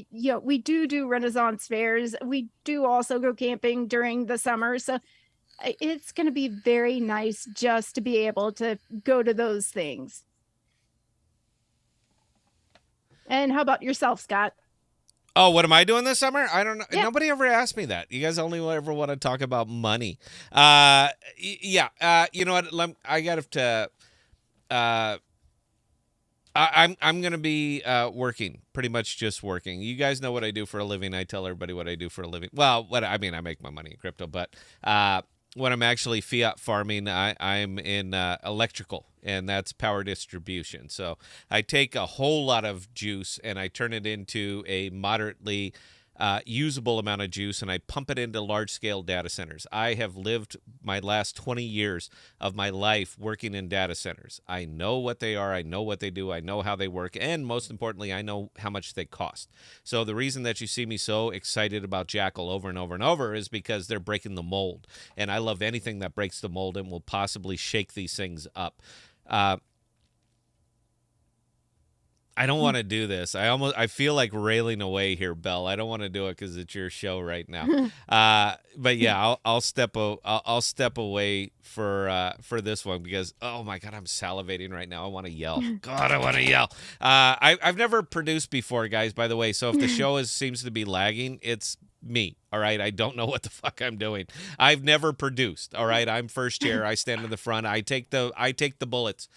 we do Renaissance fairs. We do also go camping during the summer. So it's going to be very nice just to be able to go to those things. And how about yourself, Scott? Oh, what am I doing this summer? I don't know. Yeah. Nobody ever asked me that. You guys only ever want to talk about money. You know what? I got to. I'm going to be working, pretty much just working. You guys know what I do for a living. I tell everybody what I do for a living. Well, I make my money in crypto, but when I'm actually fiat farming, I'm in electrical, and that's power distribution. So I take a whole lot of juice and I turn it into a moderately usable amount of juice, and I pump it into large-scale data centers. I have lived my last 20 years of my life working in data centers. I know what they are. I know what they do. I know how they work. And most importantly, I know how much they cost. So the reason that you see me so excited about Jackal over and over and over is because they're breaking the mold. And I love anything that breaks the mold and will possibly shake these things up. I don't want to do this. I feel like railing away here, Belle. I don't want to do it because it's your show right now. But yeah, I'll step away for this one because, oh my God, I'm salivating right now. I want to yell. God, I want to yell. I've never produced before, guys, by the way. So if the show seems to be lagging, it's me. All right. I don't know what the fuck I'm doing. I've never produced. All right. I'm first chair. I stand in the front. I take the bullets.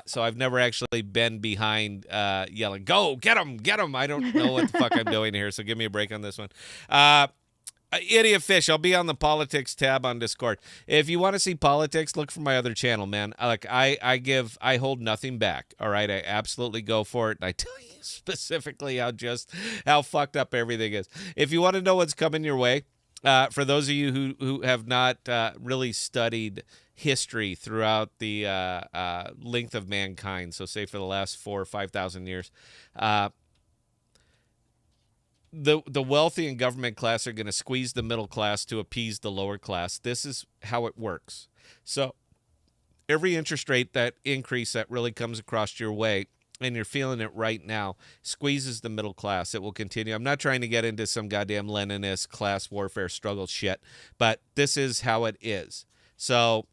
So I've never actually been behind yelling, "Go, get him." I don't know what the fuck I'm doing here. So give me a break on this one. Idiot Fish, I'll be on the politics tab on Discord. If you want to see politics, look for my other channel, man. Like I hold nothing back. All right, I absolutely go for it. And I tell you specifically how fucked up everything is. If you want to know what's coming your way, for those of you who have not really studied history throughout the length of mankind, so say for the last 4,000 or 5,000 years. The wealthy and government class are going to squeeze the middle class to appease the lower class. This is how it works. So every interest rate that increase that really comes across your way, and you're feeling it right now, squeezes the middle class. It will continue. I'm not trying to get into some goddamn Leninist class warfare struggle shit, but this is how it is. So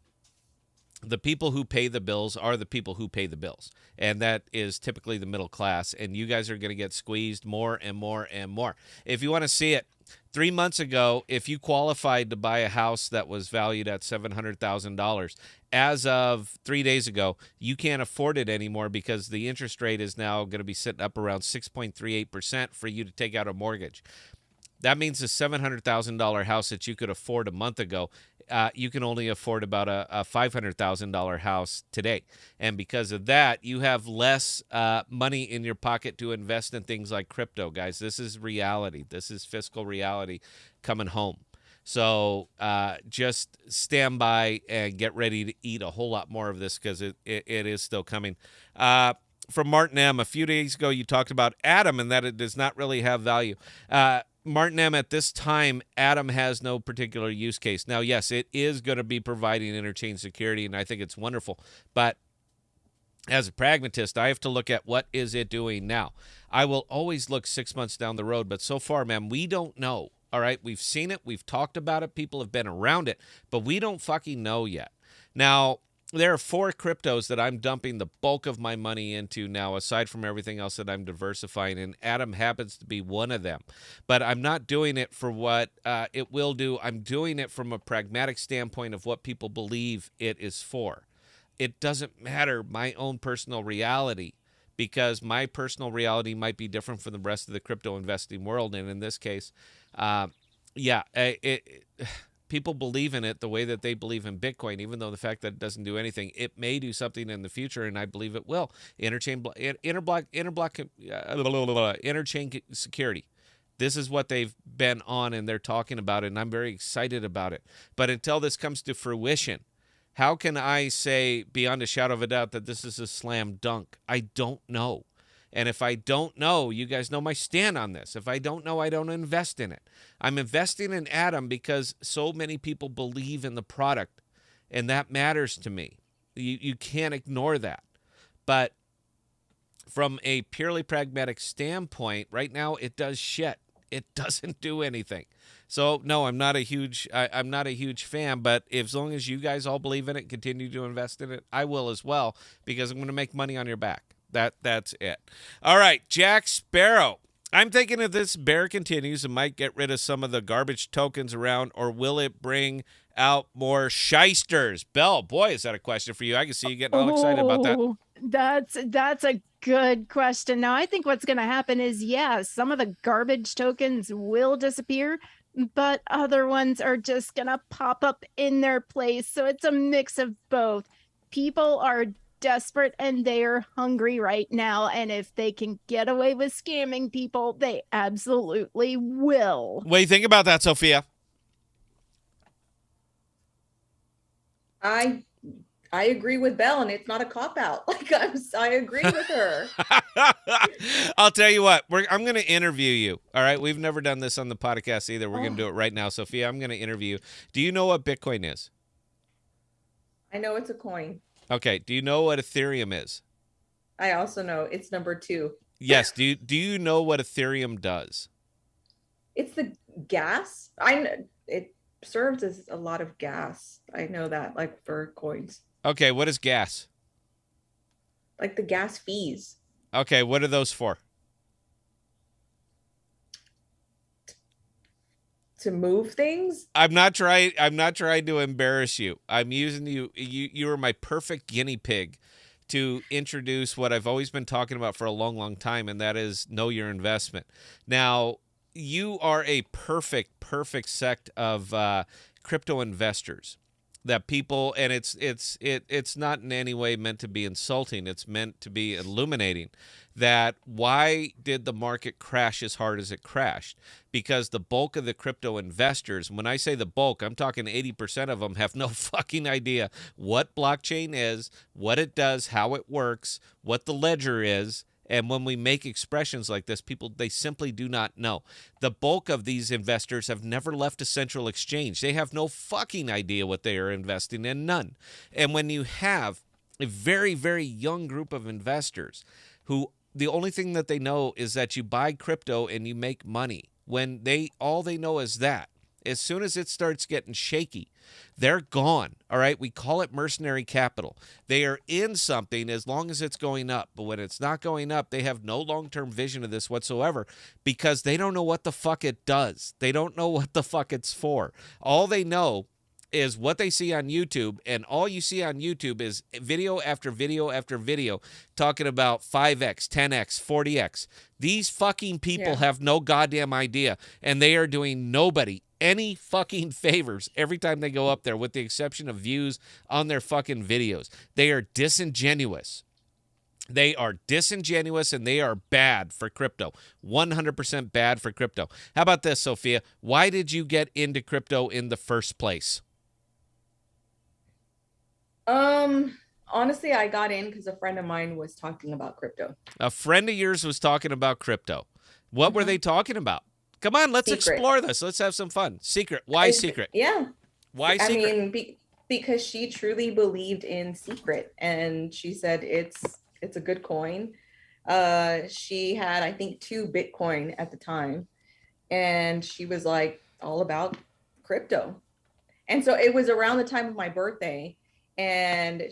the people who pay the bills are the people who pay the bills, and that is typically the middle class, and you guys are going to get squeezed more and more and more. If you want to see it, 3 months ago, if you qualified to buy a house that was valued at $700,000, as of 3 days ago, you can't afford it anymore because the interest rate is now going to be sitting up around 6.38% for you to take out a mortgage. That means the $700,000 house that you could afford a month ago, you can only afford about a $500,000 house today. And because of that, you have less money in your pocket to invest in things like crypto, guys. This is reality. This is fiscal reality coming home. So just stand by and get ready to eat a whole lot more of this because it is still coming. From Martin M., a few days ago, you talked about Atom and that it does not really have value. Martin M., at this time, Atom has no particular use case. Now, yes, it is going to be providing interchain security, and I think it's wonderful. But as a pragmatist, I have to look at what is it doing now. I will always look 6 months down the road, but so far, man, we don't know. All right, we've seen it. We've talked about it. People have been around it, but we don't fucking know yet. Now, there are 4 cryptos that I'm dumping the bulk of my money into now, aside from everything else that I'm diversifying, and Atom happens to be one of them. But I'm not doing it for what it will do. I'm doing it from a pragmatic standpoint of what people believe it is for. It doesn't matter my own personal reality, because my personal reality might be different from the rest of the crypto investing world. And in this case, people believe in it the way that they believe in Bitcoin, even though the fact that it doesn't do anything, it may do something in the future, and I believe it will. Interchain security. This is what they've been on, and they're talking about it, and I'm very excited about it. But until this comes to fruition, how can I say beyond a shadow of a doubt that this is a slam dunk? I don't know. And if I don't know, you guys know my stand on this. If I don't know, I don't invest in it. I'm investing in Atom because so many people believe in the product, and that matters to me. You can't ignore that. But from a purely pragmatic standpoint, right now it does shit. It doesn't do anything. So no, I'm not a huge fan. But as long as you guys all believe in it, continue to invest in it, I will as well, because I'm going to make money on your back. That's it. All right, Jack Sparrow. I'm thinking if this bear continues, it might get rid of some of the garbage tokens around, or will it bring out more shysters? Belle, boy, is that a question for you. I can see you getting all excited about that. That's a good question. Now, I think what's going to happen is, some of the garbage tokens will disappear, but other ones are just going to pop up in their place. So it's a mix of both. People are desperate and they're hungry right now, and if they can get away with scamming people, they absolutely will. What do you think about that, Sophia? I agree with Belle, and it's not a cop-out. I agree with her. I'll tell you what, I'm going to interview you. All right, we've never done this on the podcast either. We're going to do it right now. Sophia, I'm going to interview you. Do you know what Bitcoin is? I know it's a coin. Okay. Do you know what Ethereum is? I also know it's number 2. Yes. Do you know what Ethereum does? It's the gas. It serves as a lot of gas. I know that, like for coins. Okay. What is gas? Like the gas fees. Okay. What are those for? to move things. I'm not trying to embarrass you. I'm using you. You are my perfect guinea pig to introduce what I've always been talking about for a long, long time, and that is know your investment. Now, you are a perfect sect of crypto investors that people, and it's not in any way meant to be insulting. It's meant to be illuminating that why did the market crash as hard as it crashed? Because the bulk of the crypto investors, when I say the bulk, I'm talking 80% of them have no fucking idea what blockchain is, what it does, how it works, what the ledger is. And when we make expressions like this, people, they simply do not know. The bulk of these investors have never left a central exchange. They have no fucking idea what they are investing in, none. And when you have a very, very young group of investors who the only thing that they know is that you buy crypto and you make money, when all they know is that, as soon as it starts getting shaky, they're gone. All right. We call it mercenary capital. They are in something as long as it's going up. But when it's not going up, they have no long-term vision of this whatsoever because they don't know what the fuck it does. They don't know what the fuck it's for. All they know is what they see on YouTube, and all you see on YouTube is video after video after video talking about 5x, 10x, 40x. These fucking people have no goddamn idea, and they are doing nobody any fucking favors every time they go up there, with the exception of views on their fucking videos. They are disingenuous. They are disingenuous, and they are bad for crypto. 100% bad for crypto. How about this, Sophia? Why did you get into crypto in the first place? Honestly, I got in because a friend of mine was talking about crypto. A friend of yours was talking about crypto. What were they talking about? Come on, let's explore this. Let's have some fun. Secret. Why secret? Yeah. Why secret? I mean, because she truly believed in secret, and she said it's a good coin. She had, I think, 2 Bitcoin at the time, and she was like all about crypto. And so it was around the time of my birthday, and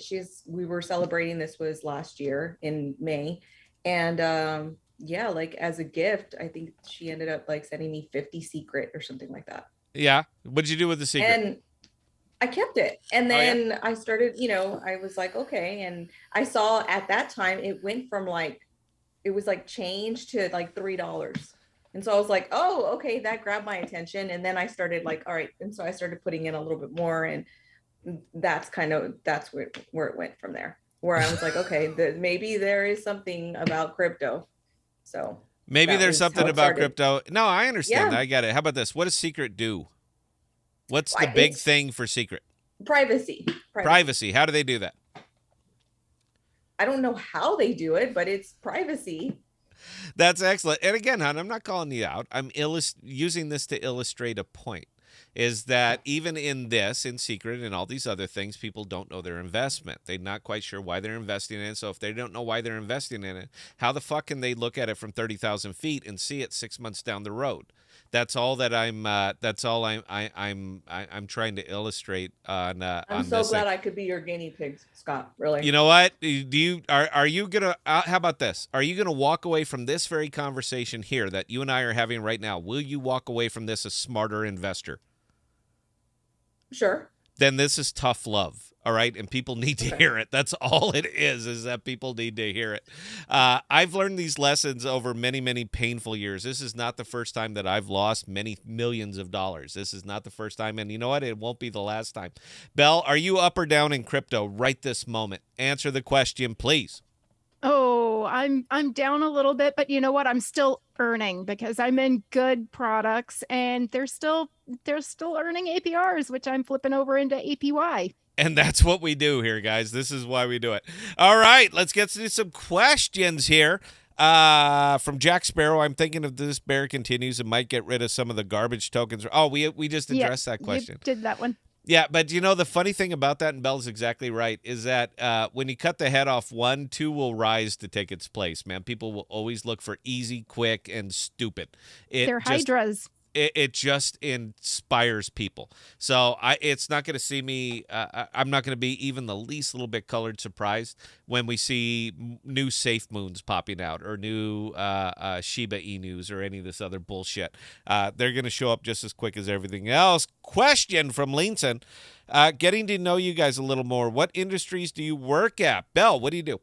we were celebrating, this was last year in May, and yeah, like as a gift, I think she ended up like sending me 50 secret or something like that. Yeah. What'd you do with the secret? And I kept it. And then I started, I was like, okay. And I saw at that time, it went from it was like changed to like $3. And so I was like, oh, okay, that grabbed my attention. And then I started like, all right. And so I started putting in a little bit more, and that's where it went from there, where I was like, okay, maybe there is something about crypto. So maybe there's something about crypto. No, I understand. I get it. How about this? What does secret do? What's the big thing for secret? Privacy. How do they do that? I don't know how they do it, but it's privacy. That's excellent. And again, hon, I'm not calling you out. I'm using this to illustrate a point. Is that even in secret and all these other things, people don't know their investment. They're not quite sure why they're investing in it. So if they don't know why they're investing in it, how the fuck can they look at it from 30,000 feet and see it 6 months down the road? That's all that I'm trying to illustrate on I'm so glad I could be your guinea pig, Scott. Really. You know what? Are you gonna how about this? Are you gonna walk away from this very conversation here that you and I are having right now? Will you walk away from this a smarter investor? Sure. Then this is tough love, all right? And people need to hear it. That's all it is that people need to hear it. I've learned these lessons over many, many painful years. This is not the first time that I've lost many millions of dollars. This is not the first time, and you know what? It won't be the last time. Belle, are you up or down in crypto right this moment? Answer the question, please. Oh, I'm down a little bit, but you know what? I'm still earning because I'm in good products, and they're still earning APRs, which I'm flipping over into APY. And that's what we do here, guys. This is why we do it. All right, let's get to some questions here. From Jack Sparrow, I'm thinking if this bear continues, it might get rid of some of the garbage tokens. Oh, we just addressed that question. You did that one. Yeah, but you know, the funny thing about that, and Belle's exactly right, is that when you cut the head off one, 2 will rise to take its place, man. People will always look for easy, quick, and stupid. They're hydras. it just inspires people. So it's not going to see me. I'm not going to be even the least little bit colored surprised when we see new Safe Moons popping out or new Shiba Inus or any of this other bullshit. They're going to show up just as quick as everything else. Question from Linson. Getting to know you guys a little more. What industries do you work at? Belle, what do you do?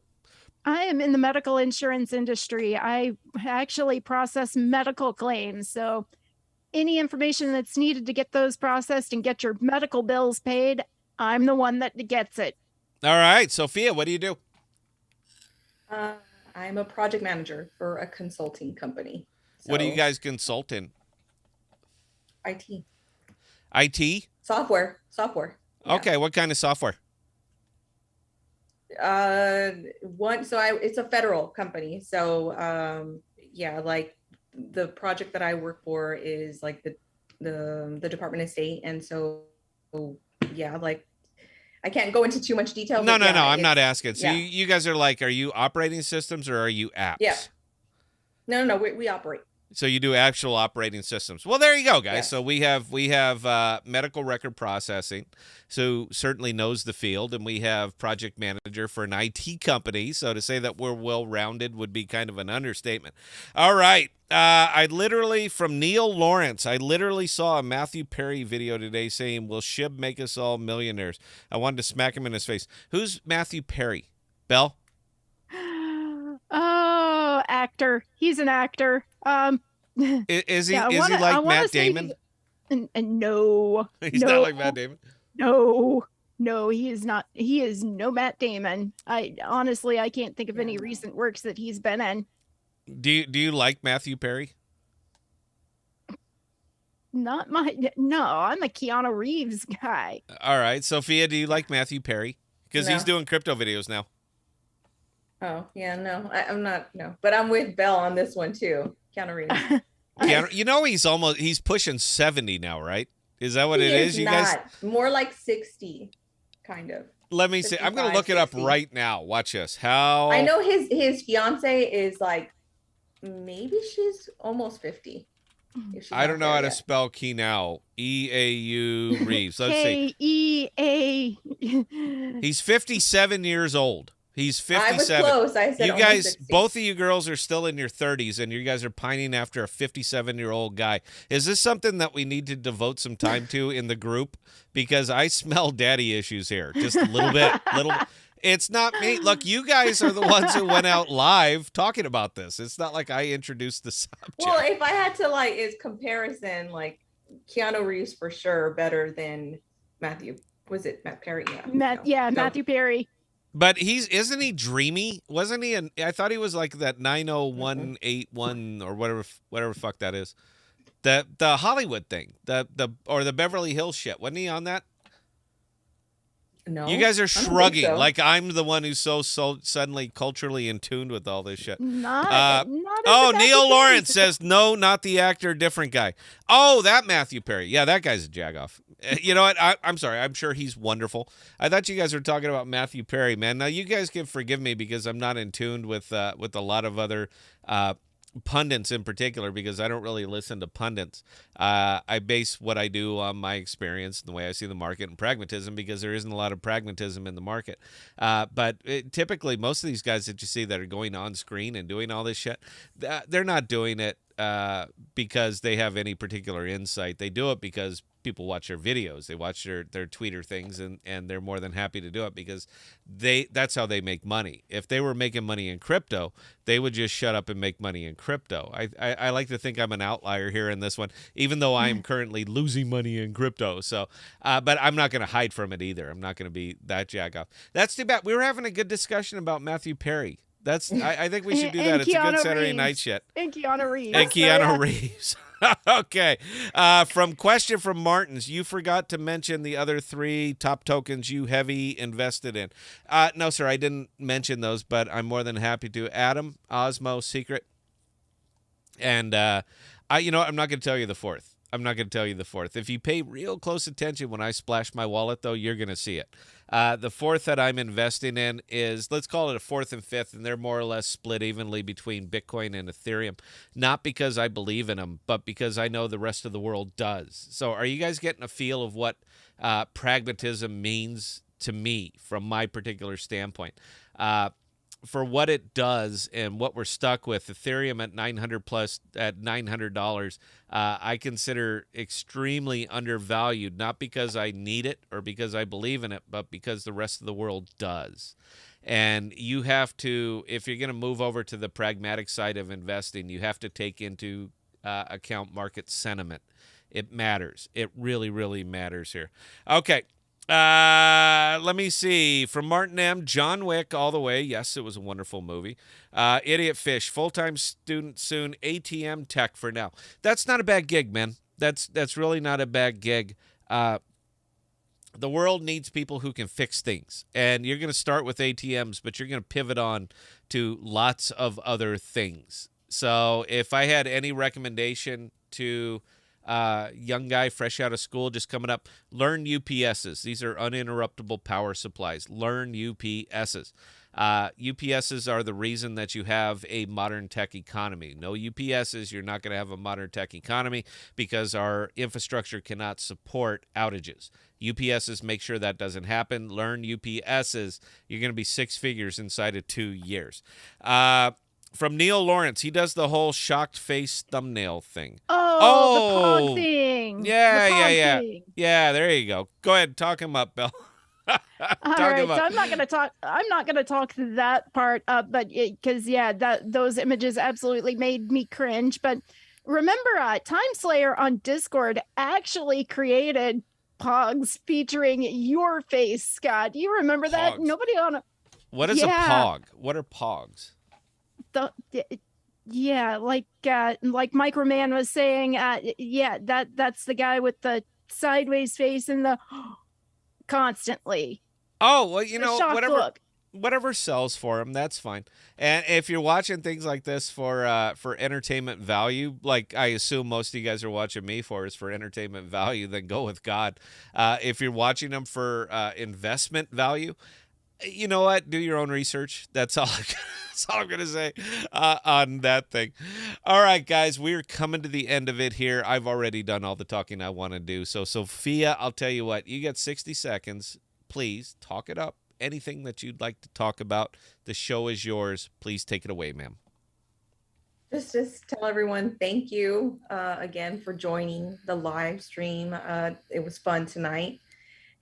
I am in the medical insurance industry. I actually process medical claims. So any information that's needed to get those processed and get your medical bills paid, I'm the one that gets it. All right. Sophia, what do you do? I'm a project manager for a consulting company. What do you guys consult in? IT. IT? Software. Yeah. Okay. What kind of software? It's a federal company. So like the project that I work for is like the Department of State. And so like I can't go into too much detail. No, I'm not asking. So yeah. you guys are like, are you operating systems or are you apps? Yeah. No, we operate. So you do actual operating systems. Well, there you go, guys. Yes. So we have medical record processing, so certainly knows the field, and we have project manager for an IT company. So to say that we're well-rounded would be kind of an understatement. All right. From Neil Lawrence, I literally saw a Matthew Perry video today saying, will SHIB make us all millionaires? I wanted to smack him in his face. Who's Matthew Perry? Belle? Oh, actor. He's an actor. Is he like Matt Damon? No. He's not like Matt Damon? No, he is not. He is no Matt Damon. I can't think of any recent works that he's been in. Do you like Matthew Perry? No, I'm a Keanu Reeves guy. All right. Sophia, do you like Matthew Perry? Because No. he's doing crypto videos now. Oh, yeah, no, I'm not, no. But I'm with Belle on this one too. Keanu Reeves. Keanu, he's pushing 70 now, right? Is that what it is? You guys, more like 60, kind of. let me see. I'm going to look it up right now. Watch this. How I know his fiance is like, maybe she's almost 50. I don't know how to spell Keanu. E-A-U Reeves. Let's see. K-E-A. He's 57 years old. He's 57. I was close. I said you almost guys, 60. both of you girls are still in your 30s, and you guys are pining after a 57-year-old guy. Is this something that we need to devote some time to in the group? Because I smell daddy issues here, just a little bit. It's not me. Look, you guys are the ones who went out live talking about this. It's not like I introduced the subject. Well, if I had to is comparison, like Keanu Reeves for sure better than Matthew. Was it Matt Perry? Yeah. Matthew Perry. But isn't he dreamy? Wasn't he? I thought he was like that 90181 or whatever fuck that is. The Hollywood thing, the Beverly Hills shit. Wasn't he on that? No. You guys are shrugging so. like I'm the one who's so suddenly culturally in tune with all this shit. Not Neil Lawrence says no, not the actor, different guy. Oh, that Matthew Perry. Yeah, that guy's a jagoff. You know what? I'm sorry. I'm sure he's wonderful. I thought you guys were talking about Matthew Perry, man. Now you guys can forgive me because I'm not in tune with a lot of other pundits in particular, because I don't really listen to pundits. I base what I do on my experience and the way I see the market and pragmatism, because there isn't a lot of pragmatism in the market. But typically, most of these guys that you see that are going on screen and doing all this shit, they're not doing it because they have any particular insight. They do it because people watch their videos, they watch their tweeter things, and they're more than happy to do it because that's how they make money. If they were making money in crypto, they would just shut up and make money in crypto. I like to think I'm an outlier here in this one, even though I am currently losing money in crypto. So, but I'm not going to hide from it either. I'm not going to be that jagoff. That's too bad. We were having a good discussion about Matthew Perry. I think we should do that. It's a good Saturday night shit. And Keanu Reeves. And Keanu Reeves. Okay. Question from Martins. You forgot to mention the other 3 top tokens you heavy invested in. No, sir, I didn't mention those, but I'm more than happy to. Atom, Osmo, Secret. And I'm not going to tell you the 4th. I'm not going to tell you the fourth. If you pay real close attention when I splash my wallet, though, you're going to see it. The fourth that I'm investing in is, let's call it a fourth and fifth, and they're more or less split evenly between Bitcoin and Ethereum. Not because I believe in them, but because I know the rest of the world does. So are you guys getting a feel of what pragmatism means to me from my particular standpoint? For what it does and what we're stuck with, Ethereum at 900 plus at $900, I consider extremely undervalued, not because I need it or because I believe in it, but because the rest of the world does. And you have to, if you're going to move over to the pragmatic side of investing, you have to take into account market sentiment. It matters. It really, really matters here. Okay. Let me see. From Martin M., John Wick all the way. Yes, it was a wonderful movie. Idiot Fish, full-time student soon, ATM tech for now. That's not a bad gig, man. That's really not a bad gig. The world needs people who can fix things. And you're going to start with ATMs, but you're going to pivot on to lots of other things. So if I had any recommendation to young guy fresh out of school just coming up, learn UPSs. These are uninterruptible power supplies. Learn UPSs. UPSs are the reason that you have a modern tech economy. No UPSs, you're not going to have a modern tech economy because our infrastructure cannot support outages. UPSs make sure that doesn't happen. Learn UPSs. You're going to be six figures inside of 2 years. From Neil Lawrence, he does the whole shocked face thumbnail thing. Oh, the pog thing. Yeah, The yeah, pog yeah. thing. Yeah, there you go. Go ahead, talk him up, Bill. All Talk right, him so up. I'm not gonna talk that part up, but because those images absolutely made me cringe. But remember, Time Slayer on Discord actually created pogs featuring your face, Scott. Do you remember that? Pogs. Nobody on What is a yeah. pog? What are pogs? Like Microman was saying, that's the guy with the sideways face and the constantly. Oh, well, you know, Look. whatever sells for him, that's fine. And if you're watching things like this for entertainment value, like I assume most of you guys are watching me for is for entertainment value, then go with God. If you're watching them for investment value, you know what? Do your own research. That's all. That's all I'm going to say on that thing. All right, guys, we're coming to the end of it here. I've already done all the talking I want to do. So, Sophia, I'll tell you what. You got 60 seconds. Please talk it up. Anything that you'd like to talk about, the show is yours. Please take it away, ma'am. Just tell everyone thank you again for joining the live stream. It was fun tonight.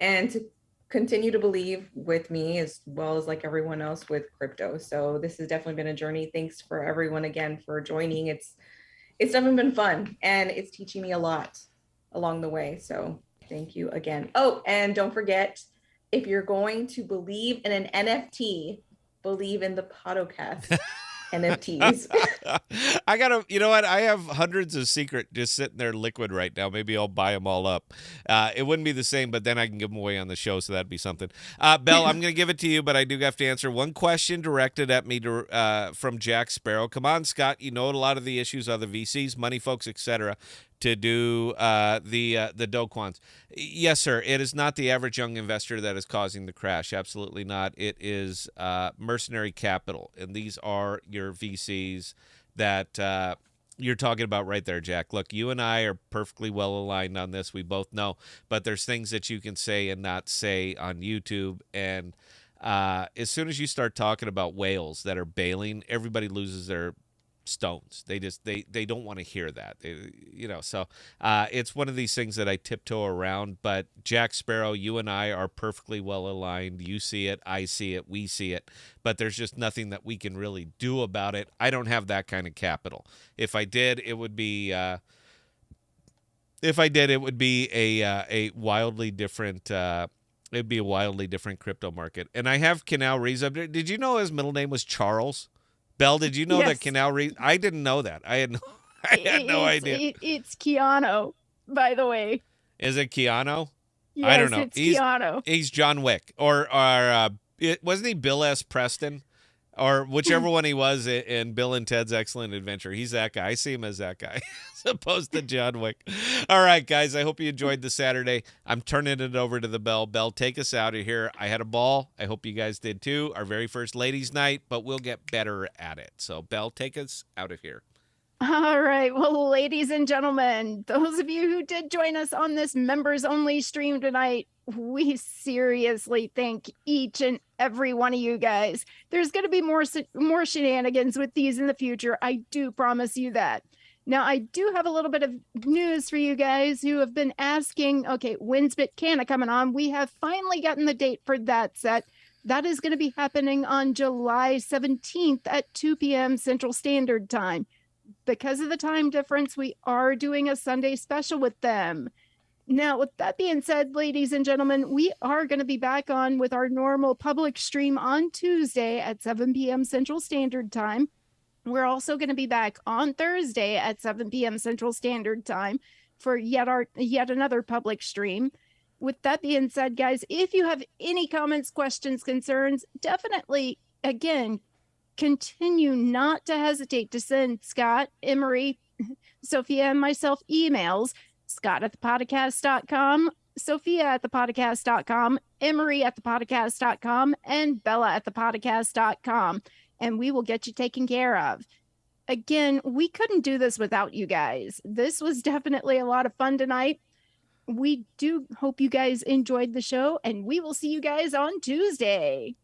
And to continue to believe with me as well as like everyone else with crypto. So this has definitely been a journey. Thanks for everyone again for joining. It's definitely been fun and it's teaching me a lot along the way. So thank you again. Oh, and don't forget, if you're going to believe in an NFT, believe in the Podocast NFTs. You know what? I have hundreds of secret just sitting there liquid right now. Maybe I'll buy them all up. It wouldn't be the same, but then I can give them away on the show, so that'd be something. Belle, I'm going to give it to you, but I do have to answer one question directed at me from Jack Sparrow. Come on, Scott. You know a lot of the issues are the VCs, money folks, etc., to do the Do Kwons. Yes, sir. It is not the average young investor that is causing the crash. Absolutely not. It is mercenary capital, and these are your VCs that you're talking about right there, Jack. Look, you and I are perfectly well aligned on this. We both know, but there's things that you can say and not say on YouTube, and as soon as you start talking about whales that are bailing, everybody loses their stones. They don't want to hear that. So it's one of these things that I tiptoe around. But Jack Sparrow, you and I are perfectly well aligned. You see it, I see it, we see it. But there's just nothing that we can really do about it. I don't have that kind of capital. If I did, it would be a wildly different. It'd be a wildly different crypto market. And I have Canal Reeves up there. Did you know his middle name was Charles? Belle, did you know that Canal Reeves? I didn't know that. I had no idea. It's Keanu, by the way. Is it Keanu? Yes, I don't know. It's Keanu. He's John Wick, or wasn't he Bill S. Preston? Or whichever one he was in Bill and Ted's Excellent Adventure. He's that guy. I see him as that guy as opposed to John Wick. All right, guys, I hope you enjoyed the Saturday. I'm turning it over to the Bell. Bell, take us out of here. I had a ball. I hope you guys did too. Our very first ladies' night, but we'll get better at it. So, Bell, take us out of here. All right. Well, ladies and gentlemen, those of you who did join us on this members only stream tonight, we seriously thank each and every one of you guys. There's going to be more shenanigans with these in the future. I do promise you that. Now, I do have a little bit of news for you guys who have been asking, okay, when's Bitcana coming on? We have finally gotten the date for that set. That is going to be happening on July 17th at 2 p.m. Central Standard Time. Because of the time difference, we are doing a Sunday special with them. Now, with that being said, ladies and gentlemen, we are going to be back on with our normal public stream on Tuesday at 7 p.m. Central Standard Time. We're also going to be back on Thursday at 7 p.m. Central Standard Time for yet another public stream. With that being said, guys, if you have any comments, questions, concerns, definitely, again, continue not to hesitate to send Scott, Emery, Sophia, and myself emails. Scott at ThePodocasts.com, Sophia at ThePodocasts.com, Emery at ThePodocasts.com, and Bella at ThePodocasts.com, and we will get you taken care of. Again, we couldn't do this without you guys. This was definitely a lot of fun tonight. We do hope you guys enjoyed the show, and we will see you guys on Tuesday.